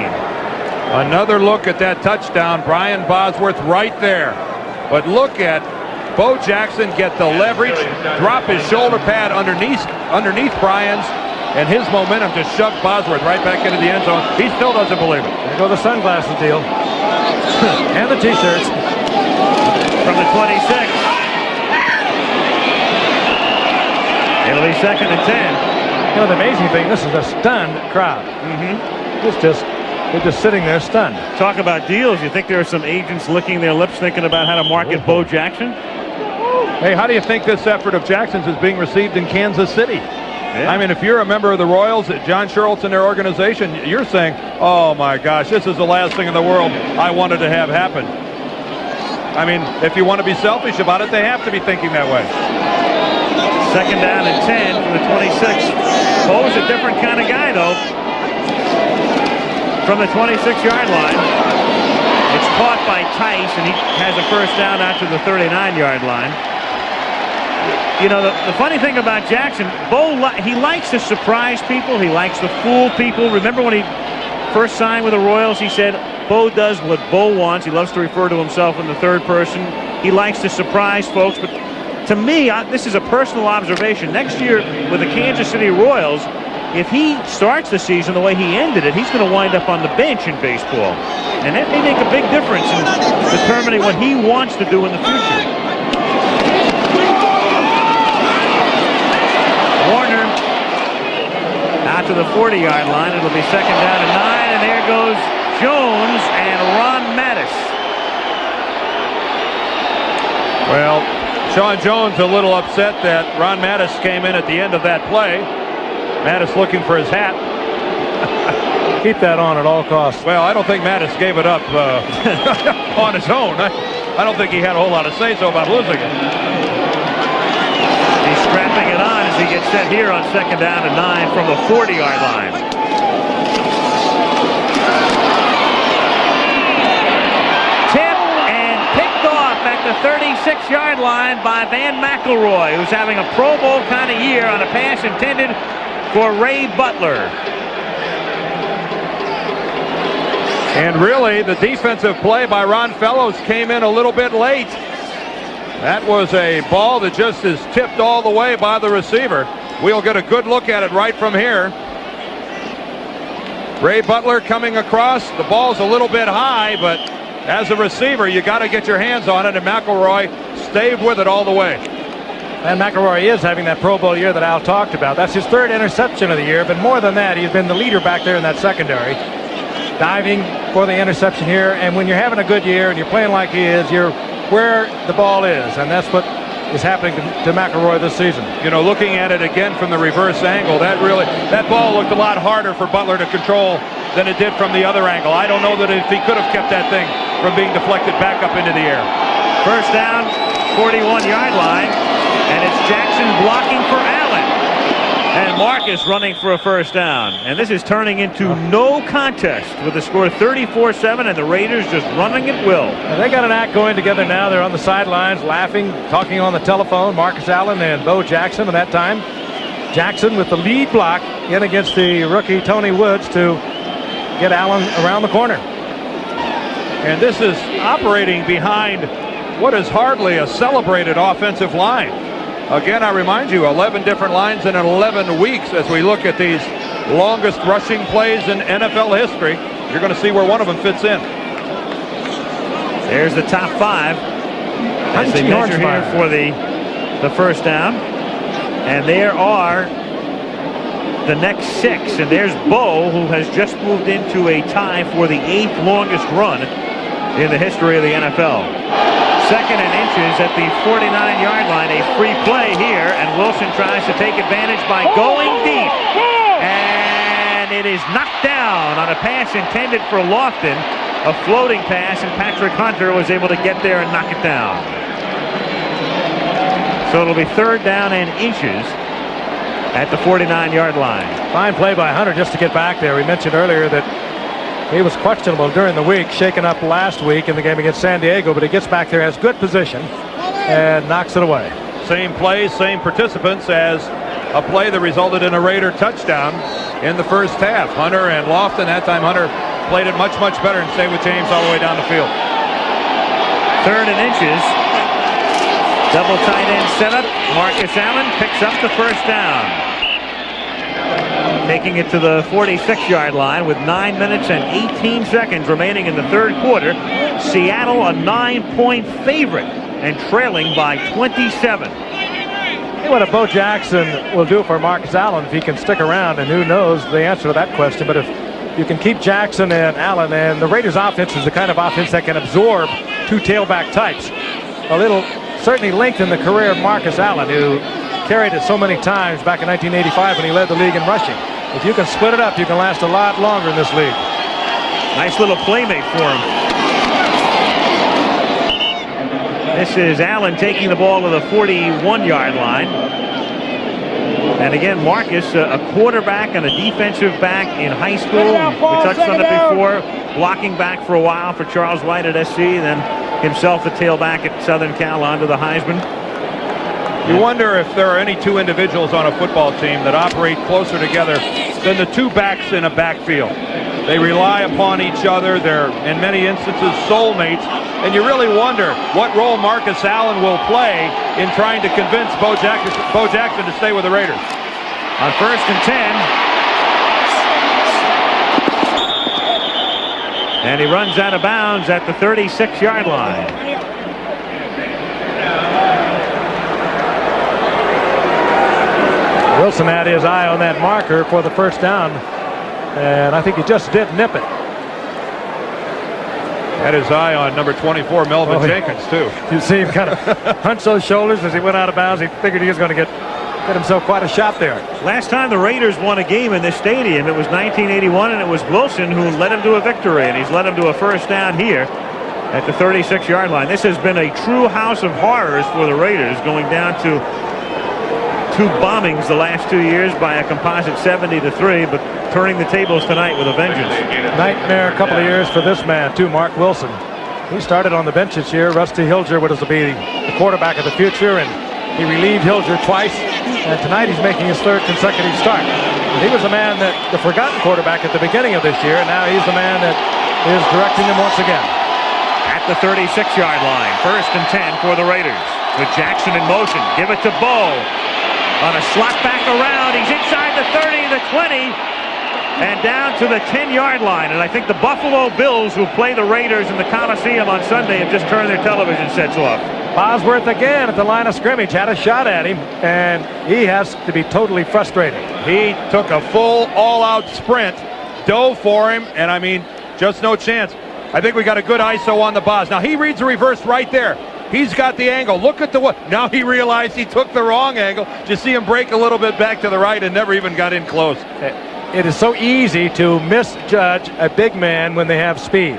Another look at that touchdown. Brian Bosworth right there. But look at Bo Jackson get the leverage, drop his shoulder pad underneath Brian's, and his momentum just shoved Bosworth right back into the end zone. He still doesn't believe it. There go the sunglasses deal. And the T-shirts. From the 26. It'll be 2nd and 10. You know, the amazing thing, this is a stunned crowd. They're just sitting there stunned. Talk about deals. You think there are some agents licking their lips thinking about how to market Bo Jackson? Hey, how do you think this effort of Jackson's is being received in Kansas City? Yeah. I mean, if you're a member of the Royals, John Sherrills and their organization, you're saying, oh my gosh, this is the last thing in the world I wanted to have happen. I mean, if you want to be selfish about it, they have to be thinking that way. 2nd down and 10 from the 26. Bo's a different kind of guy, though. From the 26-yard line. It's caught by Tice, and he has a 1st down out to the 39-yard line. You know, the funny thing about Jackson, Bo, he likes to surprise people. He likes to fool people. Remember when he first signed with the Royals, he said, Bo does what Bo wants. He loves to refer to himself in the 3rd person. He likes to surprise folks. But to me, this is a personal observation. Next year with the Kansas City Royals, if he starts the season the way he ended it, he's going to wind up on the bench in baseball. And that may make a big difference in determining what he wants to do in the future. Warner out to the 40-yard line. It'll be 2nd down and 9. And there goes Jones and Ron Mattis. Well, Sean Jones a little upset that Ron Mattis came in at the end of that play. Mattis looking for his hat. Keep that on at all costs. Well, I don't think Mattis gave it up on his own. I don't think he had a whole lot to say so about losing it. He's strapping it on as he gets set here on 2nd down and 9 from the 40-yard line. Tipped and picked off at the 36-yard line by Van McElroy, who's having a Pro Bowl kind of year on a pass intended for Ray Butler. And really, the defensive play by Ron Fellows came in a little bit late. That was a ball that just is tipped all the way by the receiver. We'll get a good look at it right from here. Ray Butler coming across. The ball's a little bit high, but as a receiver, you got to get your hands on it, and McElroy stayed with it all the way. And McElroy is having that Pro Bowl year that Al talked about. That's his 3rd interception of the year, but more than that, he's been the leader back there in that secondary. Diving for the interception here, and when you're having a good year and you're playing like he is, you're where the ball is, and that's what is happening to McElroy this season. You know, looking at it again from the reverse angle, that ball looked a lot harder for Butler to control than it did from the other angle. I don't know that if he could have kept that thing from being deflected back up into the air. First down, 41-yard line, and it's Jackson blocking for Allen. And Marcus running for a first down. And this is turning into no contest with the score 34-7, and the Raiders just running at will. And they got an act going together now. They're on the sidelines laughing, talking on the telephone. Marcus Allen and Bo Jackson at that time. Jackson with the lead block in against the rookie Tony Woods to get Allen around the corner. And this is operating behind what is hardly a celebrated offensive line. Again, I remind you, 11 different lines in 11 weeks as we look at these longest rushing plays in NFL history. You're going to see where one of them fits in. There's the top 5 as they measure here for the first down. And there are the next 6. And there's Bo, who has just moved into a tie for the 8th longest run in the history of the NFL. 2nd and inches at the 49-yard line. A free play here, and Wilson tries to take advantage by going deep. And it is knocked down on a pass intended for Lofton. A floating pass, and Patrick Hunter was able to get there and knock it down. So it'll be 3rd down and inches at the 49-yard line. Fine play by Hunter just to get back there. We mentioned earlier that he was questionable during the week, shaken up last week in the game against San Diego, but he gets back there, has good position, and knocks it away. Same plays, same participants as a play that resulted in a Raider touchdown in the first half. Hunter and Lofton, that time Hunter played it much, much better and stayed with James all the way down the field. 3rd and inches. Double tight end setup. Marcus Allen picks up the first down. Taking it to the 46-yard line with 9 minutes and 18 seconds remaining in the 3rd quarter. Seattle a 9-point favorite and trailing by 27. Hey, what Bo Jackson will do for Marcus Allen if he can stick around, and who knows the answer to that question. But if you can keep Jackson and Allen, and the Raiders offense is the kind of offense that can absorb 2 tailback types. It'll certainly lengthen the career of Marcus Allen, who carried it so many times back in 1985 when he led the league in rushing. If you can split it up, you can last a lot longer in this league. Nice little playmate for him. This is Allen taking the ball to the 41-yard line. And again, Marcus, a quarterback and a defensive back in high school. We touched on it before. Blocking back for a while for Charles White at SC, then himself a tailback at Southern Cal onto the Heisman. You wonder if there are any 2 individuals on a football team that operate closer together than the 2 backs in a backfield. They rely upon each other. They're, in many instances, soulmates. And you really wonder what role Marcus Allen will play in trying to convince Bo Jackson to stay with the Raiders. On 1st and 10. And he runs out of bounds at the 36-yard line. Wilson had his eye on that marker for the first down, and I think he just did nip it. Had his eye on number 24, Melvin Jenkins, too. You see him kind of hunch those shoulders as he went out of bounds. He figured he was going to get himself quite a shot there. Last time the Raiders won a game in this stadium, it was 1981, and it was Wilson who led him to a victory, and he's led him to a first down here at the 36-yard line. This has been a true house of horrors for the Raiders, going down to 2 bombings the last 2 years by a composite 70-3, but turning the tables tonight with a vengeance. Nightmare a couple of years for this man, too, Mark Wilson. He started on the bench this year. Rusty Hilger was to be the quarterback of the future, and he relieved Hilger twice, and tonight he's making his 3rd consecutive start. He was the man the forgotten quarterback at the beginning of this year, and now he's the man that is directing them once again. At the 36-yard line. 1st and 10 for the Raiders. With Jackson in motion. Give it to Bo. On a slot back around. He's inside the 30, the 20, and down to the 10-yard line. And I think the Buffalo Bills, who play the Raiders in the Coliseum on Sunday, have just turned their television sets off. Bosworth again at the line of scrimmage. Had a shot at him, and he has to be totally frustrated. He took a full all-out sprint, dove for him, and I mean, just no chance. I think we got a good ISO on the Boz. Now he reads the reverse right there. He's got the angle. Look at the what. Now he realized he took the wrong angle. Just see him break a little bit back to the right and never even got in close. It is so easy to misjudge a big man when they have speed.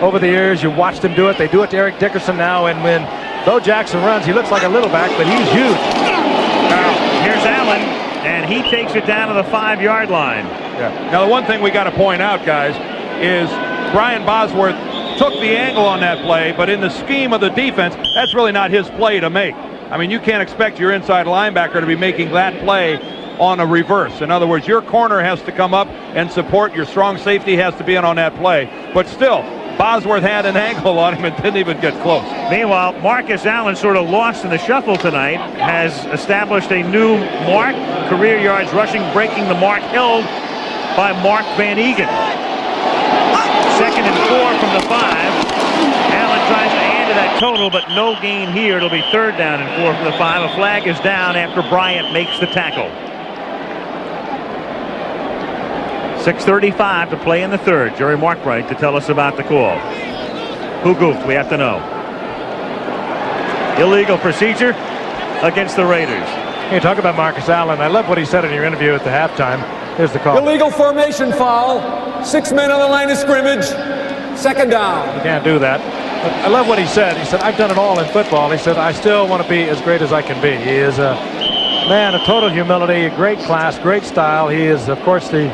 Over the years, you watched them do it. They do it to Eric Dickerson now, and when Bo Jackson runs, he looks like a little back, but he's huge. Here's Allen, and he takes it down to the 5-yard line. Yeah. Now the one thing we got to point out, guys, is Brian Bosworth took the angle on that play, but in the scheme of the defense, that's really not his play to make. I mean, you can't expect your inside linebacker to be making that play on a reverse. In other words, your corner has to come up and support. Your strong safety has to be in on that play. But still, Bosworth had an angle on him and didn't even get close. Meanwhile, Marcus Allen, sort of lost in the shuffle tonight, has established a new mark. Career yards rushing, breaking the mark held by Mark Van Egan. 2nd and 4 from the 5. Allen tries to add to that total, but no gain here. It'll be 3rd down and 4 from the 5. A flag is down after Bryant makes the tackle. 6:35 to play in the 3rd. Jerry Markbright to tell us about the call. Who goofed? We have to know. Illegal procedure against the Raiders. Hey, talk about Marcus Allen. I love what he said in your interview at the halftime. Here's the call. Illegal formation foul. 6 men on the line of scrimmage. 2nd down. You can't do that. But I love what he said. He said, I've done it all in football. He said, I still want to be as great as I can be. He is a man of total humility, a great class, great style. He is, of course, the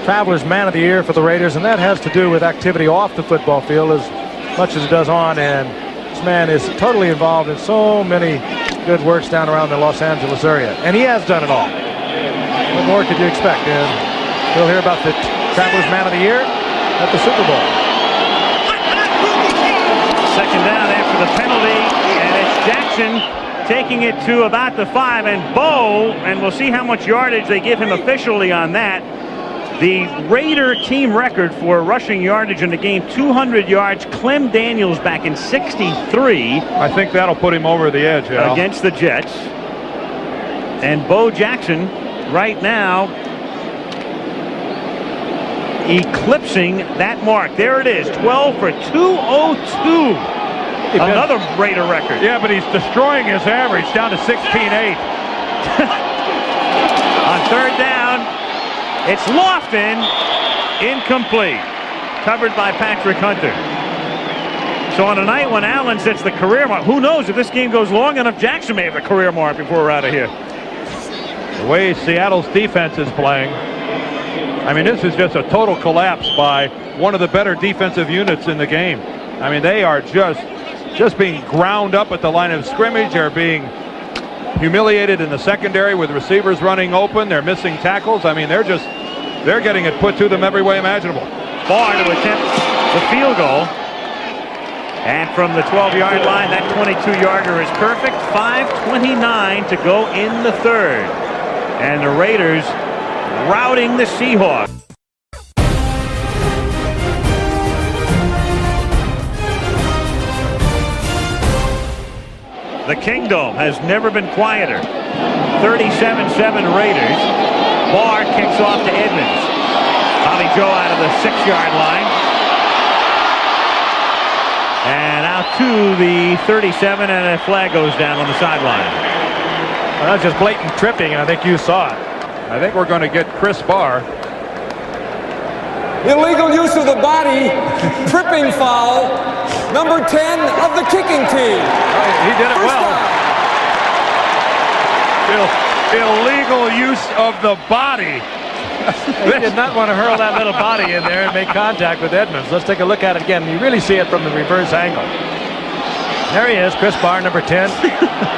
Travelers Man of the Year for the Raiders, and that has to do with activity off the football field as much as it does on. And this man is totally involved in so many good works down around the Los Angeles area. And he has done it all. What more could you expect? And we'll hear about the Travelers Man of the Year at the Super Bowl. 2nd down after the penalty, and it's Jackson taking it to about the 5. And Bo, and we'll see how much yardage they give him officially on that. The Raider team record for rushing yardage in the game, 200 yards. Clem Daniels back in '63. I think that'll put him over the edge, Al. Against the Jets. And Bo Jackson right now eclipsing that mark. There it is, 12 for 202. Another Raider record. Yeah, but he's destroying his average down to 16.8. On 3rd down, it's Lofton, incomplete. Covered by Patrick Hunter. So on a night when Allen sets the career mark, who knows if this game goes long enough, Jackson may have a career mark before we're out of here. The way Seattle's defense is playing, I mean, this is just a total collapse by one of the better defensive units in the game. I mean, they are just being ground up at the line of scrimmage. They're being humiliated in the secondary with receivers running open. They're missing tackles. I mean, they're getting it put to them every way imaginable. Barr to attempt the field goal. And from the 12-yard line, that 22-yarder is perfect. 5:29 to go in the 3rd. And the Raiders routing the Seahawks. The Kingdom has never been quieter. 37-7 Raiders. Barr kicks off to Edmonds. Bobby Joe out of the 6-yard line. And out to the 37, and a flag goes down on the sideline. Well, that's just blatant tripping, and I think you saw it. I think we're going to get Chris Barr. Illegal use of the body. Tripping foul. Number 10 of the kicking team. He did it well. Illegal use of the body. He did not want to hurl that little body in there and make contact with Edmonds. Let's take a look at it again. You really see it from the reverse angle. There he is, Chris Barr, number 10.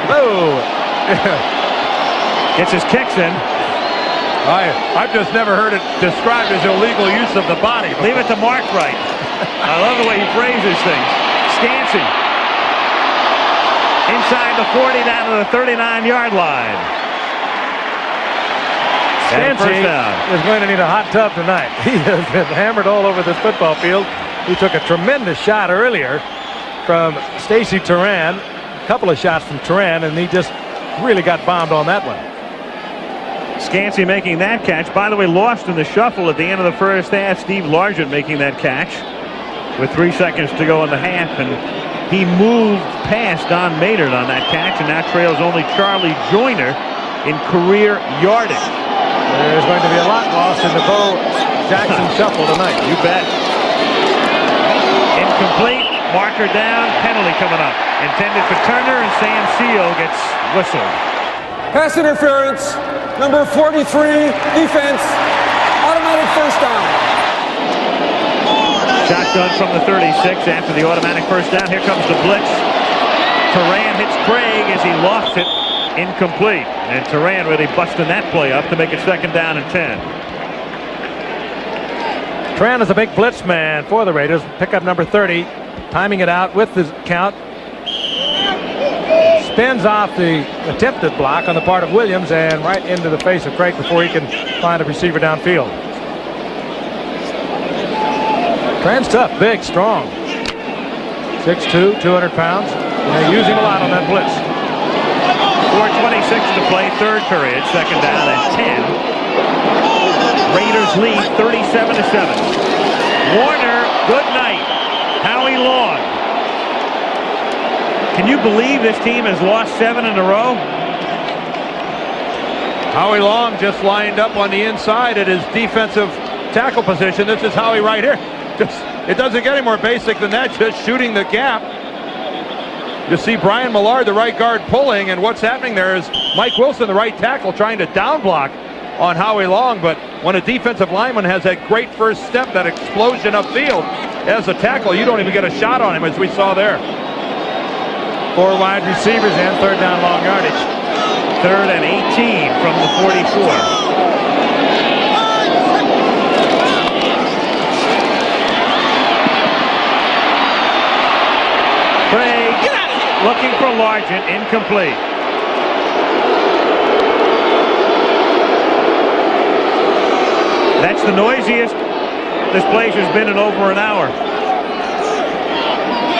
Whoa. Gets his kicks in. I've just never heard it described as illegal use of the body. Leave it to Mark Wright. I love the way he phrases things. Scancy. Inside the 40 down to the 39-yard line. Scancy is going to need a hot tub tonight. He has been hammered all over this football field. He took a tremendous shot earlier from Stacy Turan. A couple of shots from Turan, and he just really got bombed on that one. Scancy making that catch. By the way, lost in the shuffle at the end of the first half. Steve Largent making that catch with 3 seconds to go in the half, and he moved past Don Maynard on that catch, and now trails only Charlie Joyner in career yardage. There's going to be a lot lost in the Bo Jackson shuffle tonight. You bet. Incomplete. Marker down. Penalty coming up. Intended for Turner, and Sam Seal gets whistled. Pass interference. Number 43, defense. Automatic first down. Shotgun from the 36 after the automatic first down. Here comes the blitz. Turan hits Craig as he lofts it. Incomplete. And Turan really busting that play up to make it 2nd down and 10. Turan is a big blitz man for the Raiders. Pickup number 30. Timing it out with the count. Spins off the attempted block on the part of Williams and right into the face of Craig before he can find a receiver downfield. Turan's tough, big, strong. 6'2", 200 pounds. And they're using a lot on that blitz. 4:26 to play, 3rd period, 2nd down and 10. Raiders lead 37-7. Warner, good night. Howie Long. Can you believe this team has lost 7 in a row? Howie Long just lined up on the inside at his defensive tackle position. This is Howie right here. It doesn't get any more basic than that, just shooting the gap. You see Brian Millard, the right guard, pulling, and what's happening there is Mike Wilson, the right tackle, trying to down block on Howie Long. But when a defensive lineman has that great first step, that explosion upfield as a tackle, you don't even get a shot on him, as we saw there. 4 wide receivers and 3rd down, long yardage. 3rd and 18 from the 44. Craig looking for Largent, incomplete. That's the noisiest this place has been in over an hour.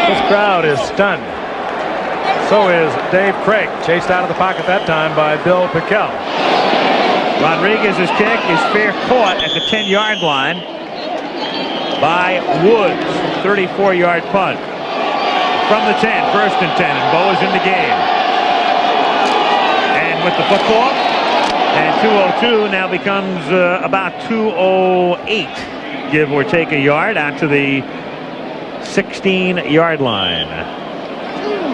This crowd is stunned. So is Dave Craig, chased out of the pocket that time by Bill Pickell. Rodriguez's kick is fair caught at the 10-yard line by Woods. 34-yard punt. From the 10, 1st and 10, and Bo is in the game. And with the football, and 2:02 now becomes about 2:08, give or take a yard, out to the 16-yard line.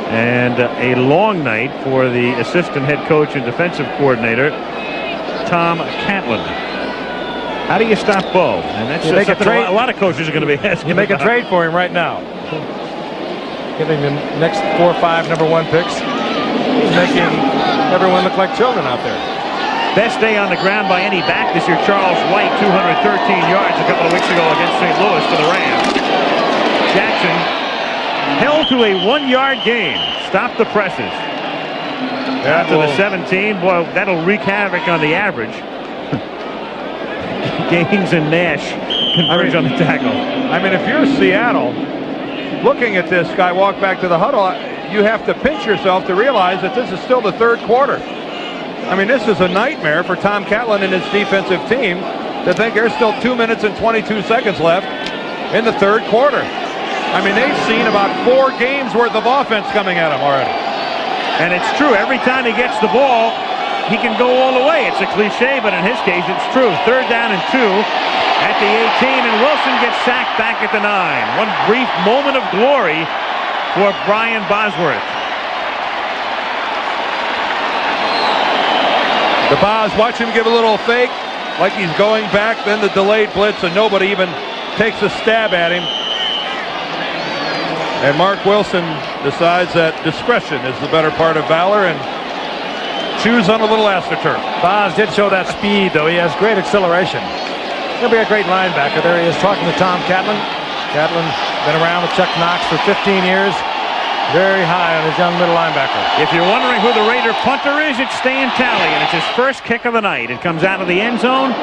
And a long night for the assistant head coach and defensive coordinator, Tom Catlin. How do you stop Bo? And that's something a lot of coaches are going to be asking. You make a trade for him right now. Giving the next 4 or 5 number 1 picks. He's making everyone look like children out there. Best day on the ground by any back this year. Charles White, 213 yards a couple of weeks ago against St. Louis for the Rams. Jackson held to a 1-yard gain. Stop the presses. Out to the 17. Boy, that'll wreak havoc on the average. Gaines and Nash converge on the tackle. I mean, if you're Seattle, looking at this guy walk back to the huddle, you have to pinch yourself to realize that this is still the 3rd quarter. I mean, this is a nightmare for Tom Catlin and his defensive team to think there's still 2 minutes and 22 seconds left in the 3rd quarter. I mean, they've seen about 4 games worth of offense coming at him already. And it's true. Every time he gets the ball, he can go all the way. It's a cliche, but in his case, it's true. 3rd down and 2 at the 18, and Wilson gets sacked back at the 9. One brief moment of glory for Brian Bosworth. The Boz, watch him give a little fake like he's going back, then the delayed blitz, and nobody even takes a stab at him. And Mark Wilson decides that discretion is the better part of valor and chews on a little AstroTurf. Bonds did show that speed, though. He has great acceleration. He'll be a great linebacker. There he is talking to Tom Catlin. Catlin's been around with Chuck Knox for 15 years. Very high on his young middle linebacker. If you're wondering who the Raider punter is, it's Stan Talley, and it's his first kick of the night. It comes out of the end zone,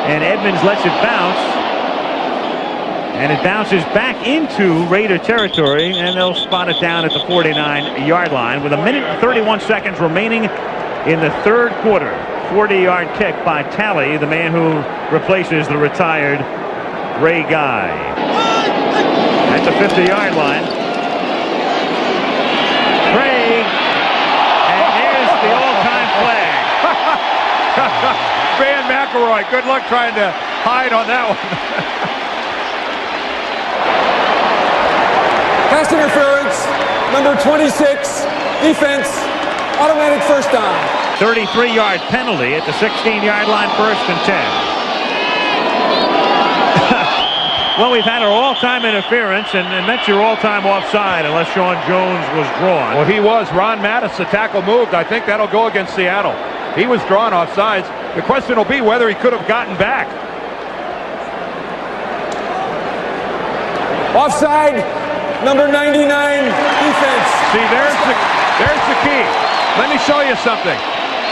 and Edmonds lets it bounce. And it bounces back into Raider territory, and they'll spot it down at the 49-yard line with 1 minute and 31 seconds remaining in the third quarter. 40-yard kick by Talley, the man who replaces the retired Ray Guy. At the 50-yard line. Craig, and there's the all-time flag. Van McElroy, good luck trying to hide on that one. Pass interference, number 26, defense, automatic first down. 33-yard penalty at the 16-yard line, 1st and 10. Well, we've had our all-time interference, and that's your all-time offside unless Sean Jones was drawn. Well, he was. Ron Mattis, the tackle moved. I think that'll go against Seattle. He was drawn offsides. The question will be whether he could have gotten back. Offside, number 99, defense. See, there's the key. Let me show you something.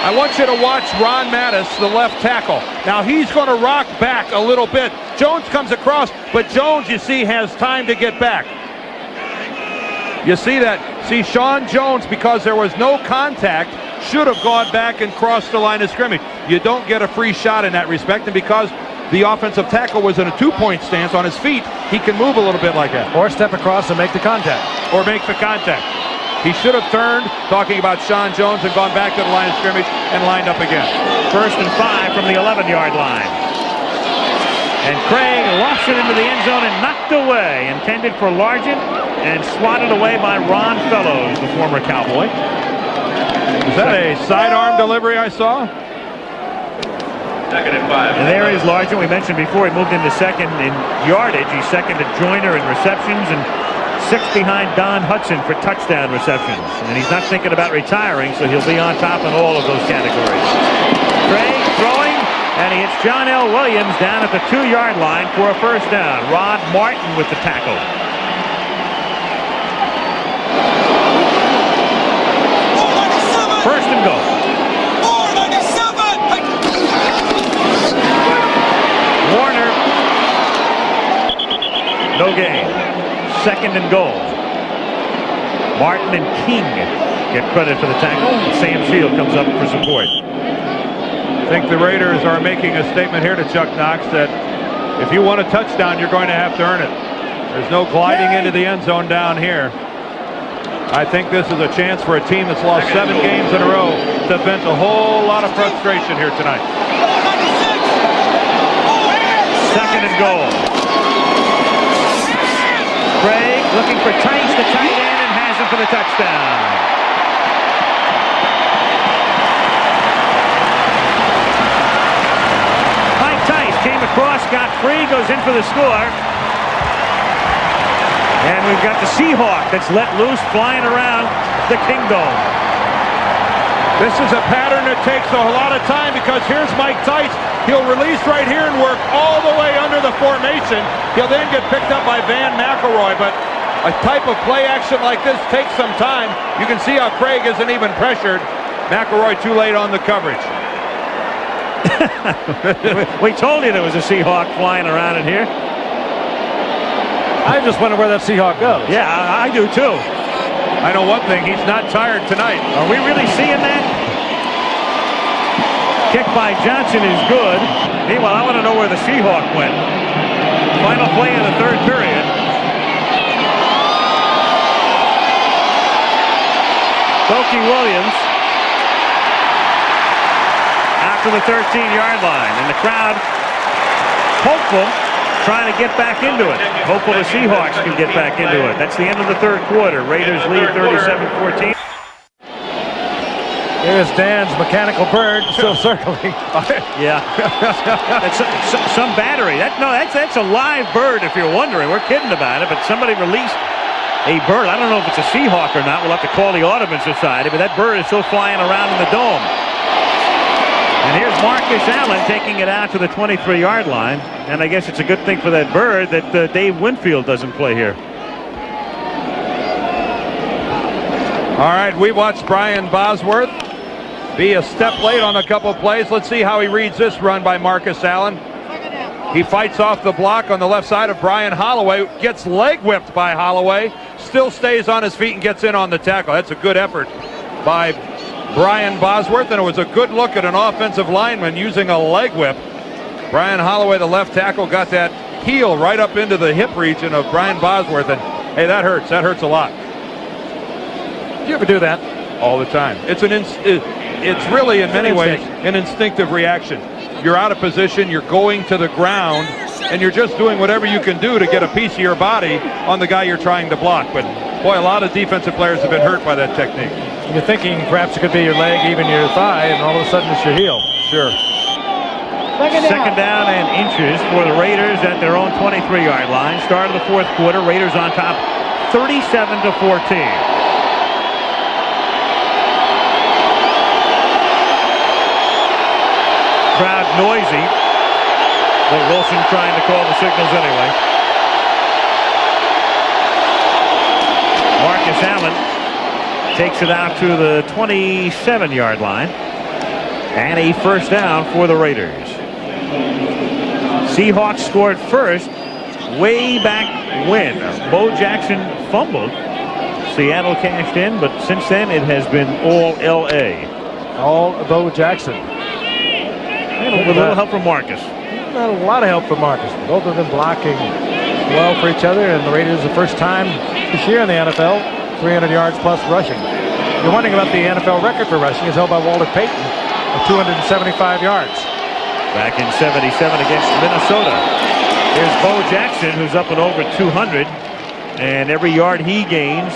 I want you to watch Ron Mattis, the left tackle. Now, he's going to rock back a little bit. Jones comes across, but Jones, you see, has time to get back. You see that? See, Sean Jones, because there was no contact, should have gone back and crossed the line of scrimmage. You don't get a free shot in that respect, and because the offensive tackle was in a two-point stance on his feet, he can move a little bit like that. Or step across and make the contact. Or make the contact. He should have turned, talking about Sean Jones, and gone back to the line of scrimmage and lined up again. 1st and 5 from the 11-yard line. And Craig lofts it into the end zone and knocked away. Intended for Largent and swatted away by Ron Fellows, the former Cowboy. Is that a sidearm delivery I saw? And there is Largent. We mentioned before he moved into second in yardage. He's second to Joyner in receptions and 6th behind Don Hudson for touchdown receptions. And he's not thinking about retiring, so he'll be on top in all of those categories. Craig throwing, and he hits John L. Williams down at the 2-yard line for a first down. Rod Martin with the tackle. First and goal. Warner. No gain. 2nd and goal. Martin and King get credit for the tackle. Sam Shield comes up for support. I think the Raiders are making a statement here to Chuck Knox that if you want a touchdown, you're going to have to earn it. There's no gliding into the end zone down here. I think this is a chance for a team that's lost 7 games in a row to vent a whole lot of frustration here tonight. 2nd and goal. Craig looking for Tice, the tight end, and has him for the touchdown. Mike Tice came across, got free, goes in for the score. And we've got the Seahawk that's let loose, flying around the Kingdome. This is a pattern that takes a lot of time because here's Mike Tice. He'll release right here and work all the way under the formation. He'll then get picked up by Van McElroy, but a type of play action like this takes some time. You can see how Craig isn't even pressured. McElroy too late on the coverage. We told you there was a Seahawk flying around in here. I just wonder where that Seahawk goes. Yeah, I do too. I know one thing, he's not tired tonight. Are we really seeing that? Kick by Johnson is good. Meanwhile, I want to know where the Seahawk went. Final play in the third period. Bokie Williams after the 13-yard line. And the crowd hopeful, trying to get back into it. Hopeful the Seahawks can get back into it. That's the end of the third quarter. Raiders lead 37-14. Here's Dan's mechanical bird still circling. Yeah. That's some battery. That's a live bird if you're wondering. We're kidding about it, but somebody released a bird. I don't know if it's a Seahawk or not. We'll have to call the Audubon Society, but that bird is still flying around in the dome. And here's Marcus Allen taking it out to the 23-yard line. And I guess it's a good thing for that bird that Dave Winfield doesn't play here. All right, we watched Brian Bosworth be a step late on a couple plays. Let's see how he reads this run by Marcus Allen. He fights off the block on the left side of Brian Holloway, gets leg whipped by Holloway, still stays on his feet and gets in on the tackle. That's a good effort by Brian Bosworth, and it was a good look at an offensive lineman using a leg whip. Brian Holloway, the left tackle, got that heel right up into the hip region of Brian Bosworth, and hey, that hurts. That hurts a lot. Do you ever do that? All the time. It's really in many ways an instinctive reaction. You're out of position, you're going to the ground, and you're just doing whatever you can do to get a piece of your body on the guy you're trying to block. But boy, a lot of defensive players have been hurt by that technique. You're thinking perhaps it could be your leg, even your thigh, and all of a sudden it's your heel. Sure. Second down and inches for the Raiders at their own 23-yard line. Start of the fourth quarter. Raiders on top 37-14. Crowd noisy, but Wilson trying to call the signals anyway. Marcus Allen takes it out to the 27-yard line, and a first down for the Raiders. Seahawks scored first way back when. Bo Jackson fumbled. Seattle cashed in, but since then it has been all L.A. All Bo Jackson. With a little help from Marcus. Not a lot of help from Marcus. Both of them blocking well for each other, and the Raiders the first time this year in the NFL, 300 yards plus rushing. You're wondering about the NFL record for rushing is held by Walter Payton of 275 yards. Back in 77 against Minnesota. Here's Bo Jackson, who's up and over 200, and every yard he gains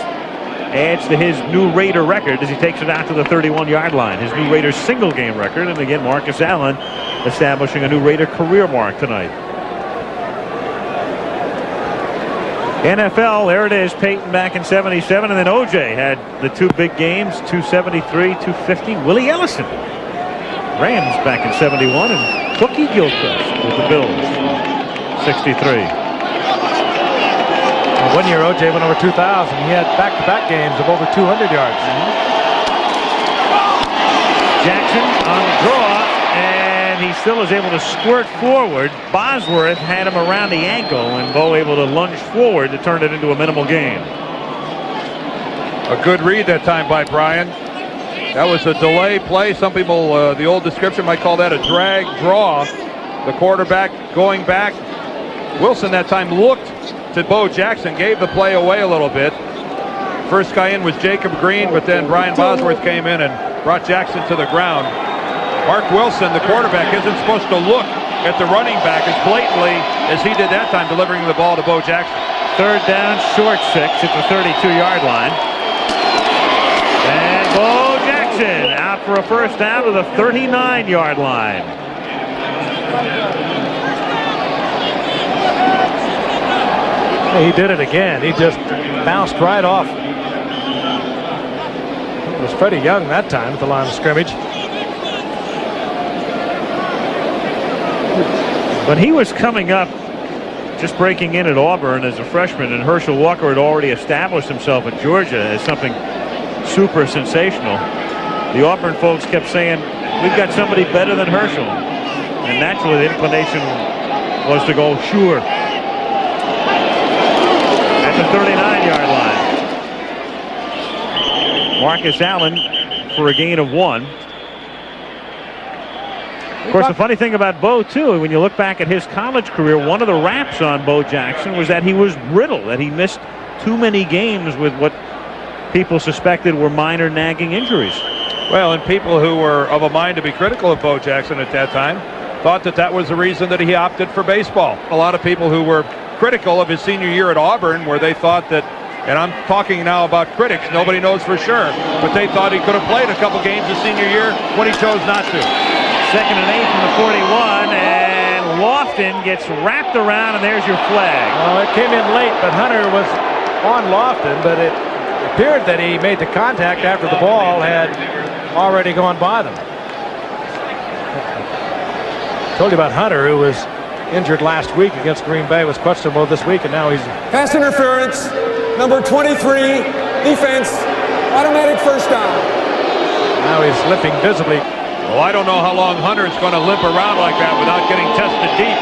adds to his new Raider record as he takes it out to the 31-yard line. His new Raiders single game record. And again, Marcus Allen establishing a new Raider career mark tonight. NFL, there it is. Peyton back in 77. And then O.J. had the two big games, 273, 250. Willie Ellison. Rams back in 71. And Cookie Gilchrist with the Bills. 63. 1 year O.J. went over 2,000. He had back-to-back games of over 200 yards. Jackson on the draw, and he still is able to squirt forward. Bosworth had him around the ankle, and Bo able to lunge forward to turn it into a minimal gain. A good read that time by Brian. That was a delay play. Some people, the old description might call that a drag draw. The quarterback going back. Wilson that time looked to Bo Jackson, gave the play away a little bit. First guy in was Jacob Green, but then Brian Bosworth came in and brought Jackson to the ground. Mark Wilson, the quarterback, isn't supposed to look at the running back as blatantly as he did that time, delivering the ball to Bo Jackson. Third down, short 6 at the 32-yard line. And Bo Jackson out for a first down to the 39-yard line. He did it again. He just bounced right off. It was Freddie Young that time at the line of scrimmage. When he was coming up, just breaking in at Auburn as a freshman, and Herschel Walker had already established himself at Georgia as something super sensational, the Auburn folks kept saying, we've got somebody better than Herschel. And naturally the inclination was to go, sure. The 39-yard line. Marcus Allen for a gain of 1. Of course, the funny thing about Bo, too, when you look back at his college career, one of the raps on Bo Jackson was that he was brittle, that he missed too many games with what people suspected were minor nagging injuries. Well, and people who were of a mind to be critical of Bo Jackson at that time thought that that was the reason that he opted for baseball. A lot of people who were critical of his senior year at Auburn, where they thought that, and I'm talking now about critics, nobody knows for sure, but they thought he could have played a couple games his senior year when he chose not to. Second and 8 from the 41, and Lofton gets wrapped around, and there's your flag. Well, it came in late, but Hunter was on Lofton, but it appeared that he made the contact after the ball had already gone by them. Told you about Hunter, who was injured last week against Green Bay, was questionable this week, and now he's... Pass interference, number 23, defense, automatic first down. Now he's limping visibly. Well, I don't know how long Hunter's going to limp around like that without getting tested deep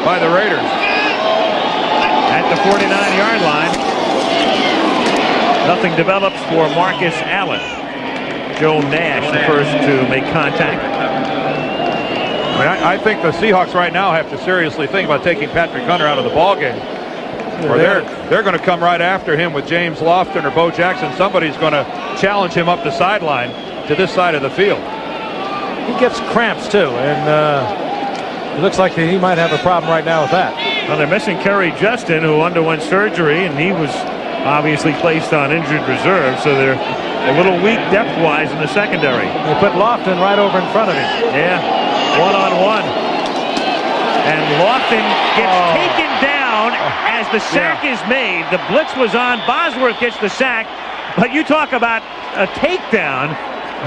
by the Raiders. At the 49-yard line, nothing develops for Marcus Allen. Joe Nash, the first to make contact. I think the Seahawks right now have to seriously think about taking Patrick Hunter out of the ballgame. Or they're going to come right after him with James Lofton or Bo Jackson. Somebody's going to challenge him up the sideline to this side of the field. He gets cramps too, and it looks like he might have a problem right now with that. Well, they're missing Kerry Justin, who underwent surgery, and he was obviously placed on injured reserve, so they're a little weak depth-wise in the secondary. They put Lofton right over in front of him. Yeah, one-on-one. And Lofton gets taken down as the sack is made. The blitz was on. Bosworth gets the sack, but you talk about a takedown.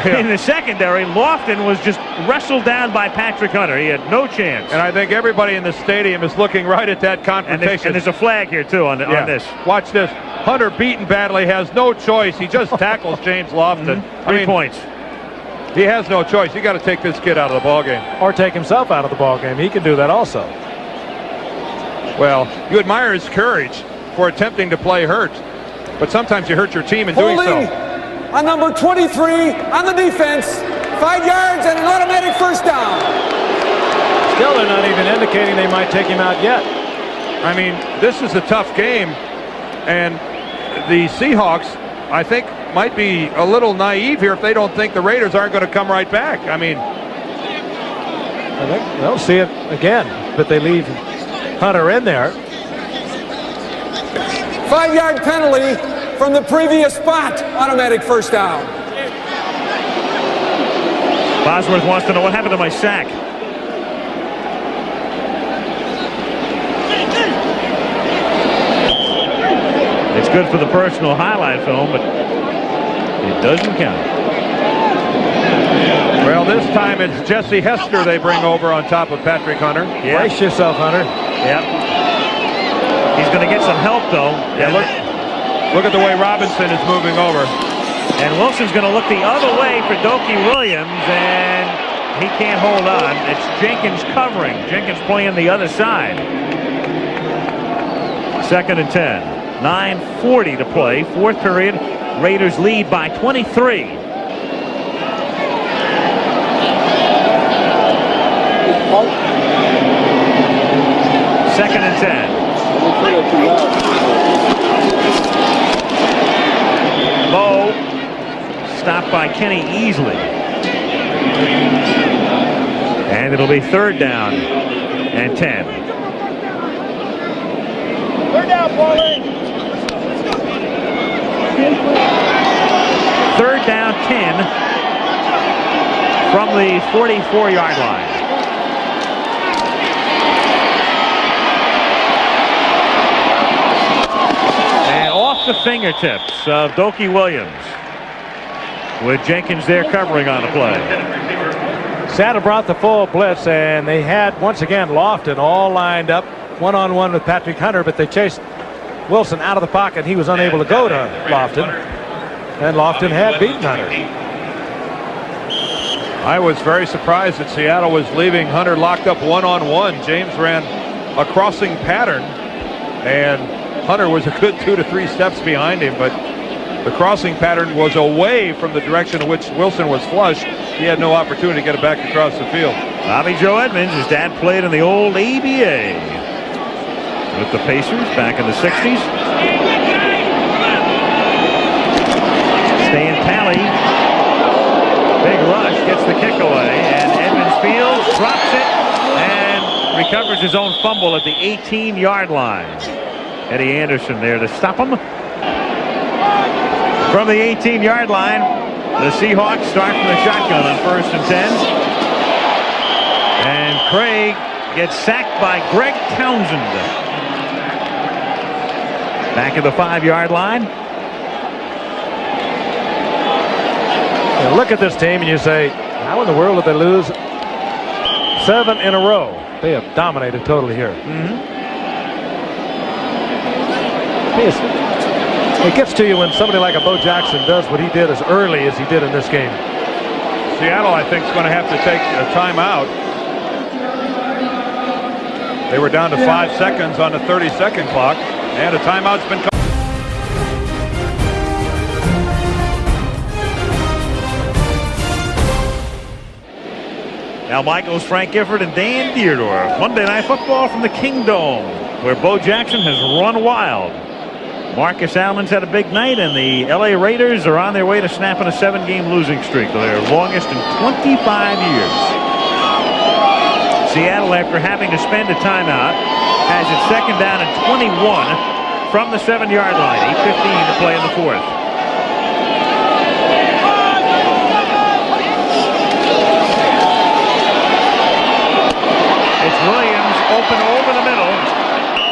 In the secondary, Lofton was just wrestled down by Patrick Hunter. He had no chance. And I think everybody in the stadium is looking right at that confrontation. And there's a flag here, too, on this. Watch this. Hunter, beaten badly, has no choice. He just tackles James Lofton. 3 points. He has no choice. You got to take this kid out of the ballgame. Or take himself out of the ballgame. He can do that also. Well, you admire his courage for attempting to play hurt. But sometimes you hurt your team in doing so. On number 23 on the defense, 5 yards and an automatic first down. Still, they're not even indicating they might take him out yet. I mean, this is a tough game, and the Seahawks, I think, might be a little naive here if they don't think the Raiders aren't going to come right back. I mean, they'll see it again, but they leave Hunter in there. 5-yard penalty from the previous spot. Automatic first down. Bosworth wants to know what happened to my sack. It's good for the personal highlight film, but it doesn't count. Well, this time it's Jesse Hester they bring over on top of Patrick Hunter. Yeah. Brace yourself, Hunter. Yep. He's going to get some help, though. Yeah, look at the way Robinson is moving over. And Wilson's going to look the other way for Doki Williams, and he can't hold on. It's Jenkins covering. Jenkins playing the other side. 2nd and 10. 9:40 to play. 4th period. Raiders lead by 23. Second and 10. Low, stopped by Kenny Easley. And it'll be 3rd down and 10. 3rd down, Paulie. 3rd down 10 from the 44-yard line. Off the fingertips of Doki Williams, with Jenkins there covering on the play. Seattle brought the full blitz, and they had once again Lofton all lined up one-on-one with Patrick Hunter, but they chased Wilson out of the pocket. He was unable to go to Lofton, and Lofton had beaten Hunter. I was very surprised that Seattle was leaving Hunter locked up one-on-one. James ran a crossing pattern, and Hunter was a good 2 to 3 steps behind him, but the crossing pattern was away from the direction in which Wilson was flushed. He had no opportunity to get it back across the field. Bobby Joe Edmonds, his dad played in the old ABA with the Pacers back in the 60s. Staying tally. Big rush, gets the kick away, and Edmonds fields, drops it, and recovers his own fumble at the 18-yard line. Eddie Anderson there to stop him. From the 18-yard line, the Seahawks start from the shotgun on 1st and 10. And Craig gets sacked by Greg Townsend. Back at the 5-yard line. You look at this team and you say, how in the world did they lose 7 in a row? They have dominated totally here. It gets to you when somebody like a Bo Jackson does what he did as early as he did in this game. Seattle, I think, is going to have to take a timeout. They were down to 5 seconds on the 30-second clock, and a timeout's been called. Al Michaels, Frank Gifford, and Dan Dierdorf. Monday Night Football from the Kingdome, where Bo Jackson has run wild. Marcus Allen's had a big night, and the LA Raiders are on their way to snapping a 7-game losing streak, their longest in 25 years. Seattle, after having to spend a timeout, has it 2nd down and 21 from the 7-yard line. 8:15 to play in the 4th. It's Williams open over the middle.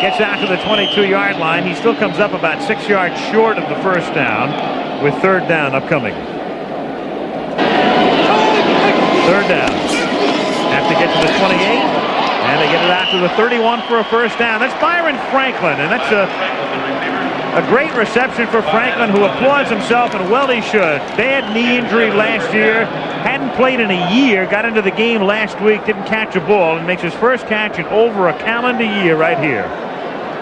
Gets out to the 22-yard line. He still comes up about 6 yards short of the first down with 3rd down upcoming. 3rd down. Have to get to the 28, and they get it out to the 31 for a first down. That's Byron Franklin, and that's a great reception for Franklin, who applauds himself, and well he should. Bad knee injury last year. Hadn't played in a year. Got into the game last week. Didn't catch a ball, and makes his first catch in over a calendar year right here.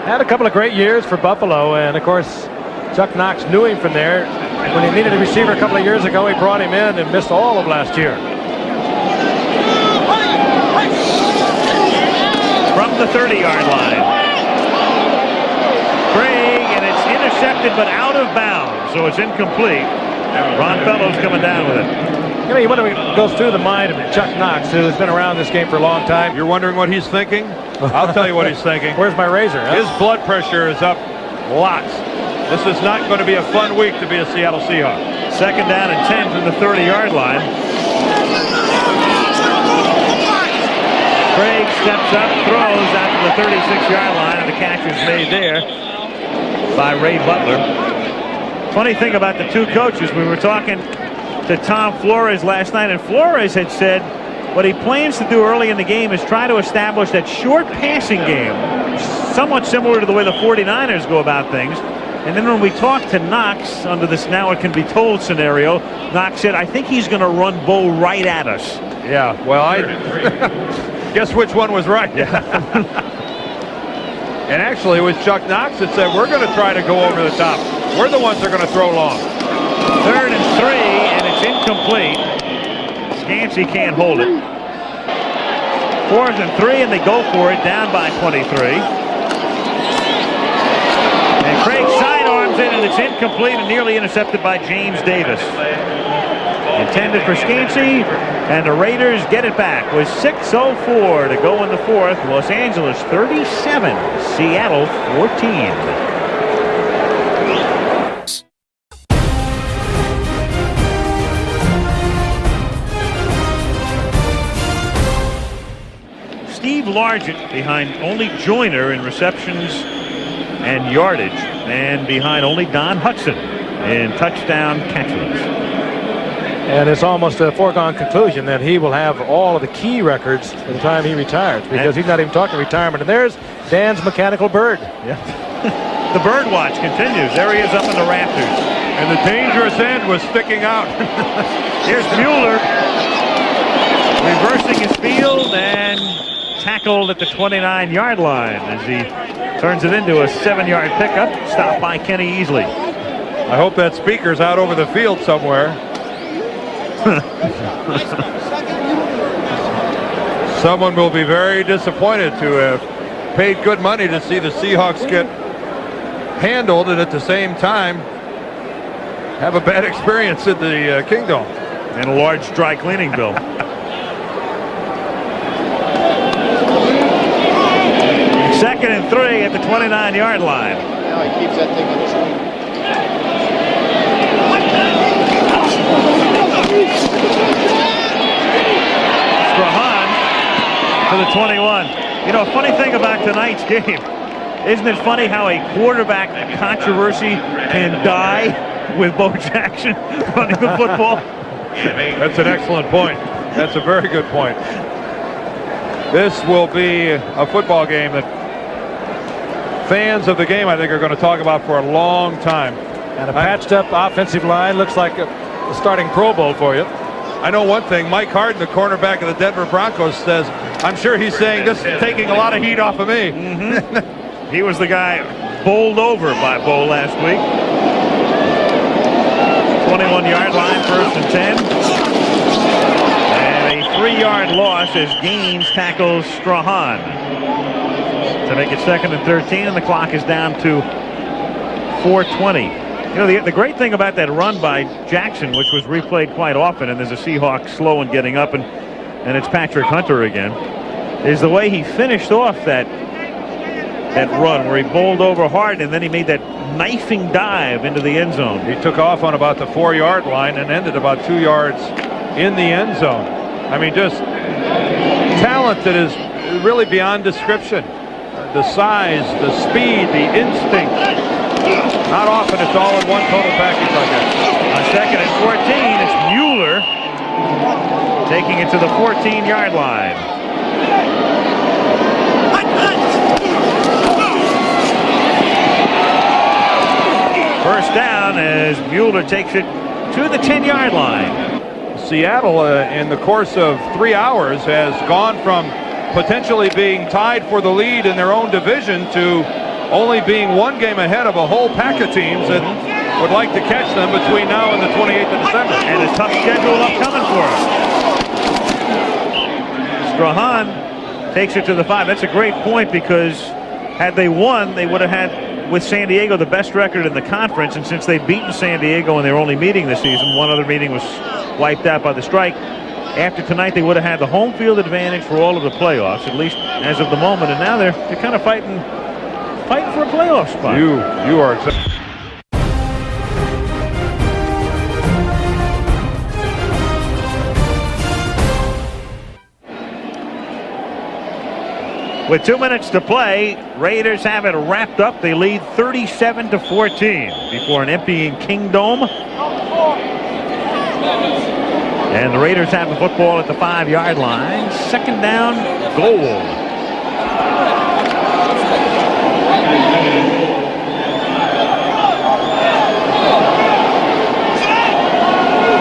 Had a couple of great years for Buffalo, and of course Chuck Knox knew him from there. When he needed a receiver a couple of years ago, he brought him in and missed all of last year. From the 30-yard line. Craig, and it's intercepted but out of bounds, so it's incomplete. Ron Fellows coming down with it. You know, you wonder what goes through the mind of Chuck Knox, who's been around this game for a long time. You're wondering what he's thinking? I'll tell you what he's thinking. Where's my razor? Huh? His blood pressure is up lots. This is not going to be a fun week to be a Seattle Seahawk. 2nd down and 10 from the 30-yard line. Craig steps up, throws out to the 36-yard line, and the catch is made there by Ray Butler. Funny thing about the two coaches, we were talking to Tom Flores last night, and Flores had said what he plans to do early in the game is try to establish that short passing game, somewhat similar to the way the 49ers go about things. And then when we talked to Knox under this now it can be told scenario, Knox said, I think he's going to run Bo right at us. Yeah, well, I guess which one was right. Yeah. And actually, it was Chuck Knox that said, we're going to try to go over the top. We're the ones that are going to throw long. 3rd and 3, and it's incomplete. Scansey can't hold it. 4th and 3, and they go for it, down by 23. And Craig sidearms it, and it's incomplete and nearly intercepted by James Davis. Intended for Scansey, and the Raiders get it back with 6:04 to go in the 4th. Los Angeles 37, Seattle 14. Steve Largent behind only Joyner in receptions and yardage, and behind only Don Hudson in touchdown catches. And it's almost a foregone conclusion that he will have all of the key records by the time he retires, because he's not even talking retirement. And there's Dan's mechanical bird. Yeah. The bird watch continues. There he is up in the rafters. And the dangerous end was sticking out. Here's Mueller reversing his field and tackled at the 29-yard line as he turns it into a 7-yard pickup, stopped by Kenny Easley. I hope that speaker's out over the field somewhere. Someone will be very disappointed to have paid good money to see the Seahawks get handled and at the same time have a bad experience in the Kingdome. And a large dry cleaning bill. Second and 3 at the 29-yard line. Now he keeps that thing on his own. Strahan to the 21. You know, a funny thing about tonight's game Isn't it funny how a quarterback controversy can die with Bo Jackson running the football? That's an excellent point. That's a very good point. This will be a football game that fans of the game, I think, are going to talk about for a long time. And a patched up offensive line looks like a starting Pro Bowl for you. I know one thing. Mike Harden, the cornerback of the Denver Broncos, says, I'm sure he's saying this is taking a lot of heat off of me. He was the guy bowled over by Bo last week. 21-yard line, 1st and 10. And a 3-yard loss as Gaines tackles Strahan to make it 2nd and 13, and the clock is down to 4:20. You know, the great thing about that run by Jackson, which was replayed quite often, and there's a Seahawks slow in getting up, and it's Patrick Hunter again, is the way he finished off that run where he bowled over hard and then he made that knifing dive into the end zone. He took off on about the 4-yard line and ended about 2 yards in the end zone. I mean, just talent that is really beyond description. The size, the speed, the instinct. Not often it's all in one total package like that. On 2nd and 14, it's Mueller taking it to the 14-yard line. First down as Mueller takes it to the 10-yard line. Seattle, in the course of 3 hours, has gone from potentially being tied for the lead in their own division to only being 1 game ahead of a whole pack of teams that would like to catch them between now and the 28th of December. And a tough schedule upcoming for them. Strahan takes it to the 5. That's a great point, because had they won, they would have had, with San Diego, the best record in the conference, and since they've beaten San Diego in their only meeting this season, one other meeting was wiped out by the strike. After tonight, they would have had the home field advantage for all of the playoffs, at least as of the moment, and now they're kind of fighting for a playoff spot. You are exactly. With 2 minutes to play, Raiders have it wrapped up. They lead 37-14 before an emptying Kingdome. And the Raiders have the football at the 5-yard line. 2nd down, goal.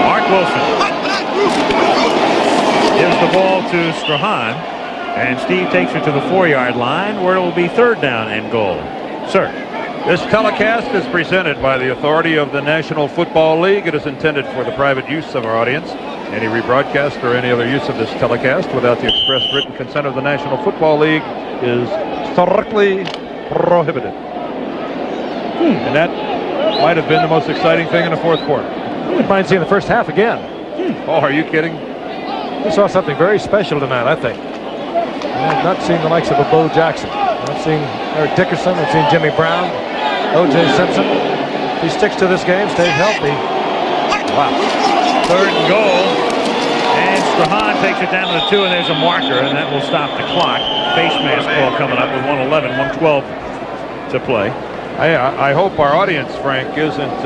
Mark Wilson gives the ball to Strahan. And Steve takes it to the 4-yard line, where it will be 3rd down and goal. Sir. This telecast is presented by the authority of the National Football League. It is intended for the private use of our audience. Any rebroadcast or any other use of this telecast without the express written consent of the National Football League is strictly prohibited. And that might have been the most exciting thing in the 4th quarter. I wouldn't mind seeing the first half again. Oh, are you kidding? We saw something very special tonight, I think. I've not seen the likes of a Bo Jackson. I've seen Eric Dickerson. I've seen Jimmy Brown, O.J. Simpson. If he sticks to this game, stays healthy. Wow. 3rd and goal. And Strahan takes it down to the 2, and there's a marker, and that will stop the clock. Face mask call coming up with 1:11, 1:12 to play. I hope our audience, Frank, isn't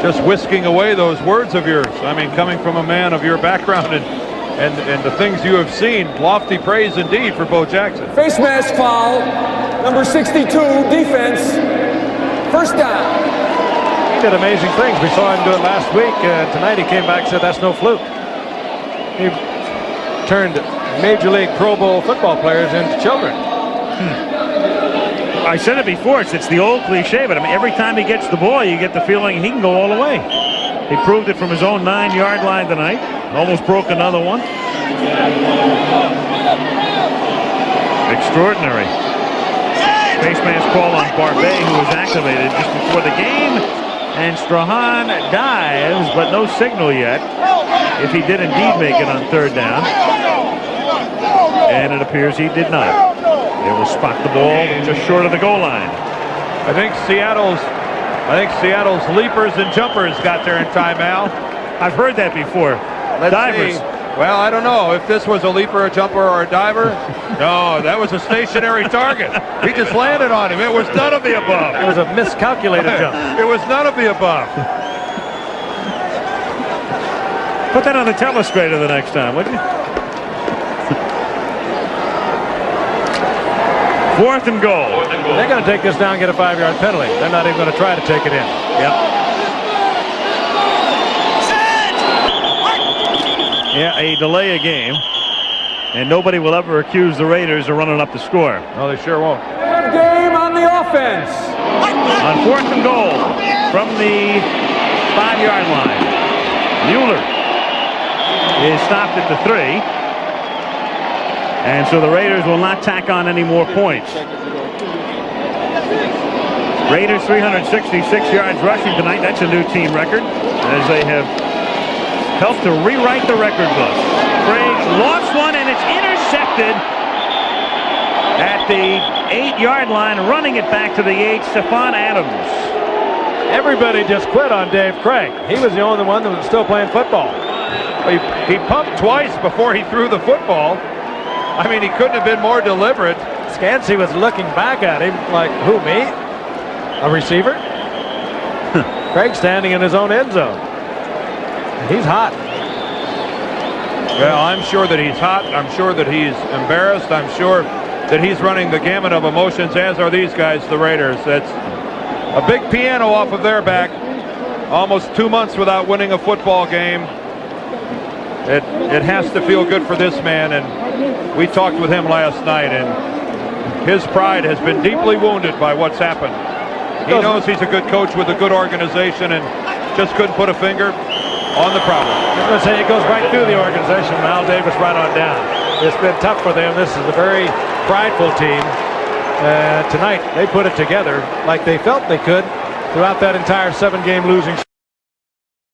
just whisking away those words of yours. I mean, coming from a man of your background and the things you have seen, lofty praise indeed for Bo Jackson. Face mask foul, number 62, defense, 1st down. He did amazing things. We saw him do it last week. Tonight he came back and said that's no fluke. He turned Major League Pro Bowl football players into children. I said it before, it's the old cliche, but I mean, every time he gets the ball, you get the feeling he can go all the way. He proved it from his own 9-yard line tonight. Almost broke another one. Extraordinary. Face mask call on Barbet, who was activated just before the game. And Strahan dives, but no signal yet if he did indeed make it on 3rd down. And it appears he did not. They will spot the ball just short of the goal line. I think Seattle's leapers and jumpers got there in time, Al. I've heard that before. Let's Divers. see. Well, I don't know if this was a leaper, a jumper, or a diver. No, that was a stationary target. He just landed on him. It was none of the above. It was a miscalculated jump. It was none of the above. Put that on the telestrator the next time, would you? 4th and goal. They're going to take this down and get a 5-yard penalty. They're not even going to try to take it in. Yep. Yeah, a delay a game. And nobody will ever accuse the Raiders of running up the score. No, they sure won't. Game on the offense. On 4th and goal from the 5-yard line. Mueller is stopped at the 3. And so the Raiders will not tack on any more points. Raiders 366 yards rushing tonight. That's a new team record as they have helped to rewrite the record book. Craig lost one and it's intercepted at the 8-yard line, running it back to the 8, Stephon Adams. Everybody just quit on Dave Craig. He was the only one that was still playing football. He pumped twice before he threw the football. I mean, he couldn't have been more deliberate. Scansey was looking back at him like, who, me? A receiver? Craig standing in his own end zone. He's hot. Well, I'm sure that he's hot. I'm sure that he's embarrassed. I'm sure that he's running the gamut of emotions, as are these guys, the Raiders. That's a big piano off of their back. Almost 2 months without winning a football game. It has to feel good for this man, and we talked with him last night, and his pride has been deeply wounded by what's happened. He knows he's a good coach with a good organization and just couldn't put a finger on the problem. I was going to say it goes right through the organization. Al Davis right on down. It's been tough for them. This is a very prideful team. Tonight they put it together like they felt they could throughout that entire 7-game losing streak.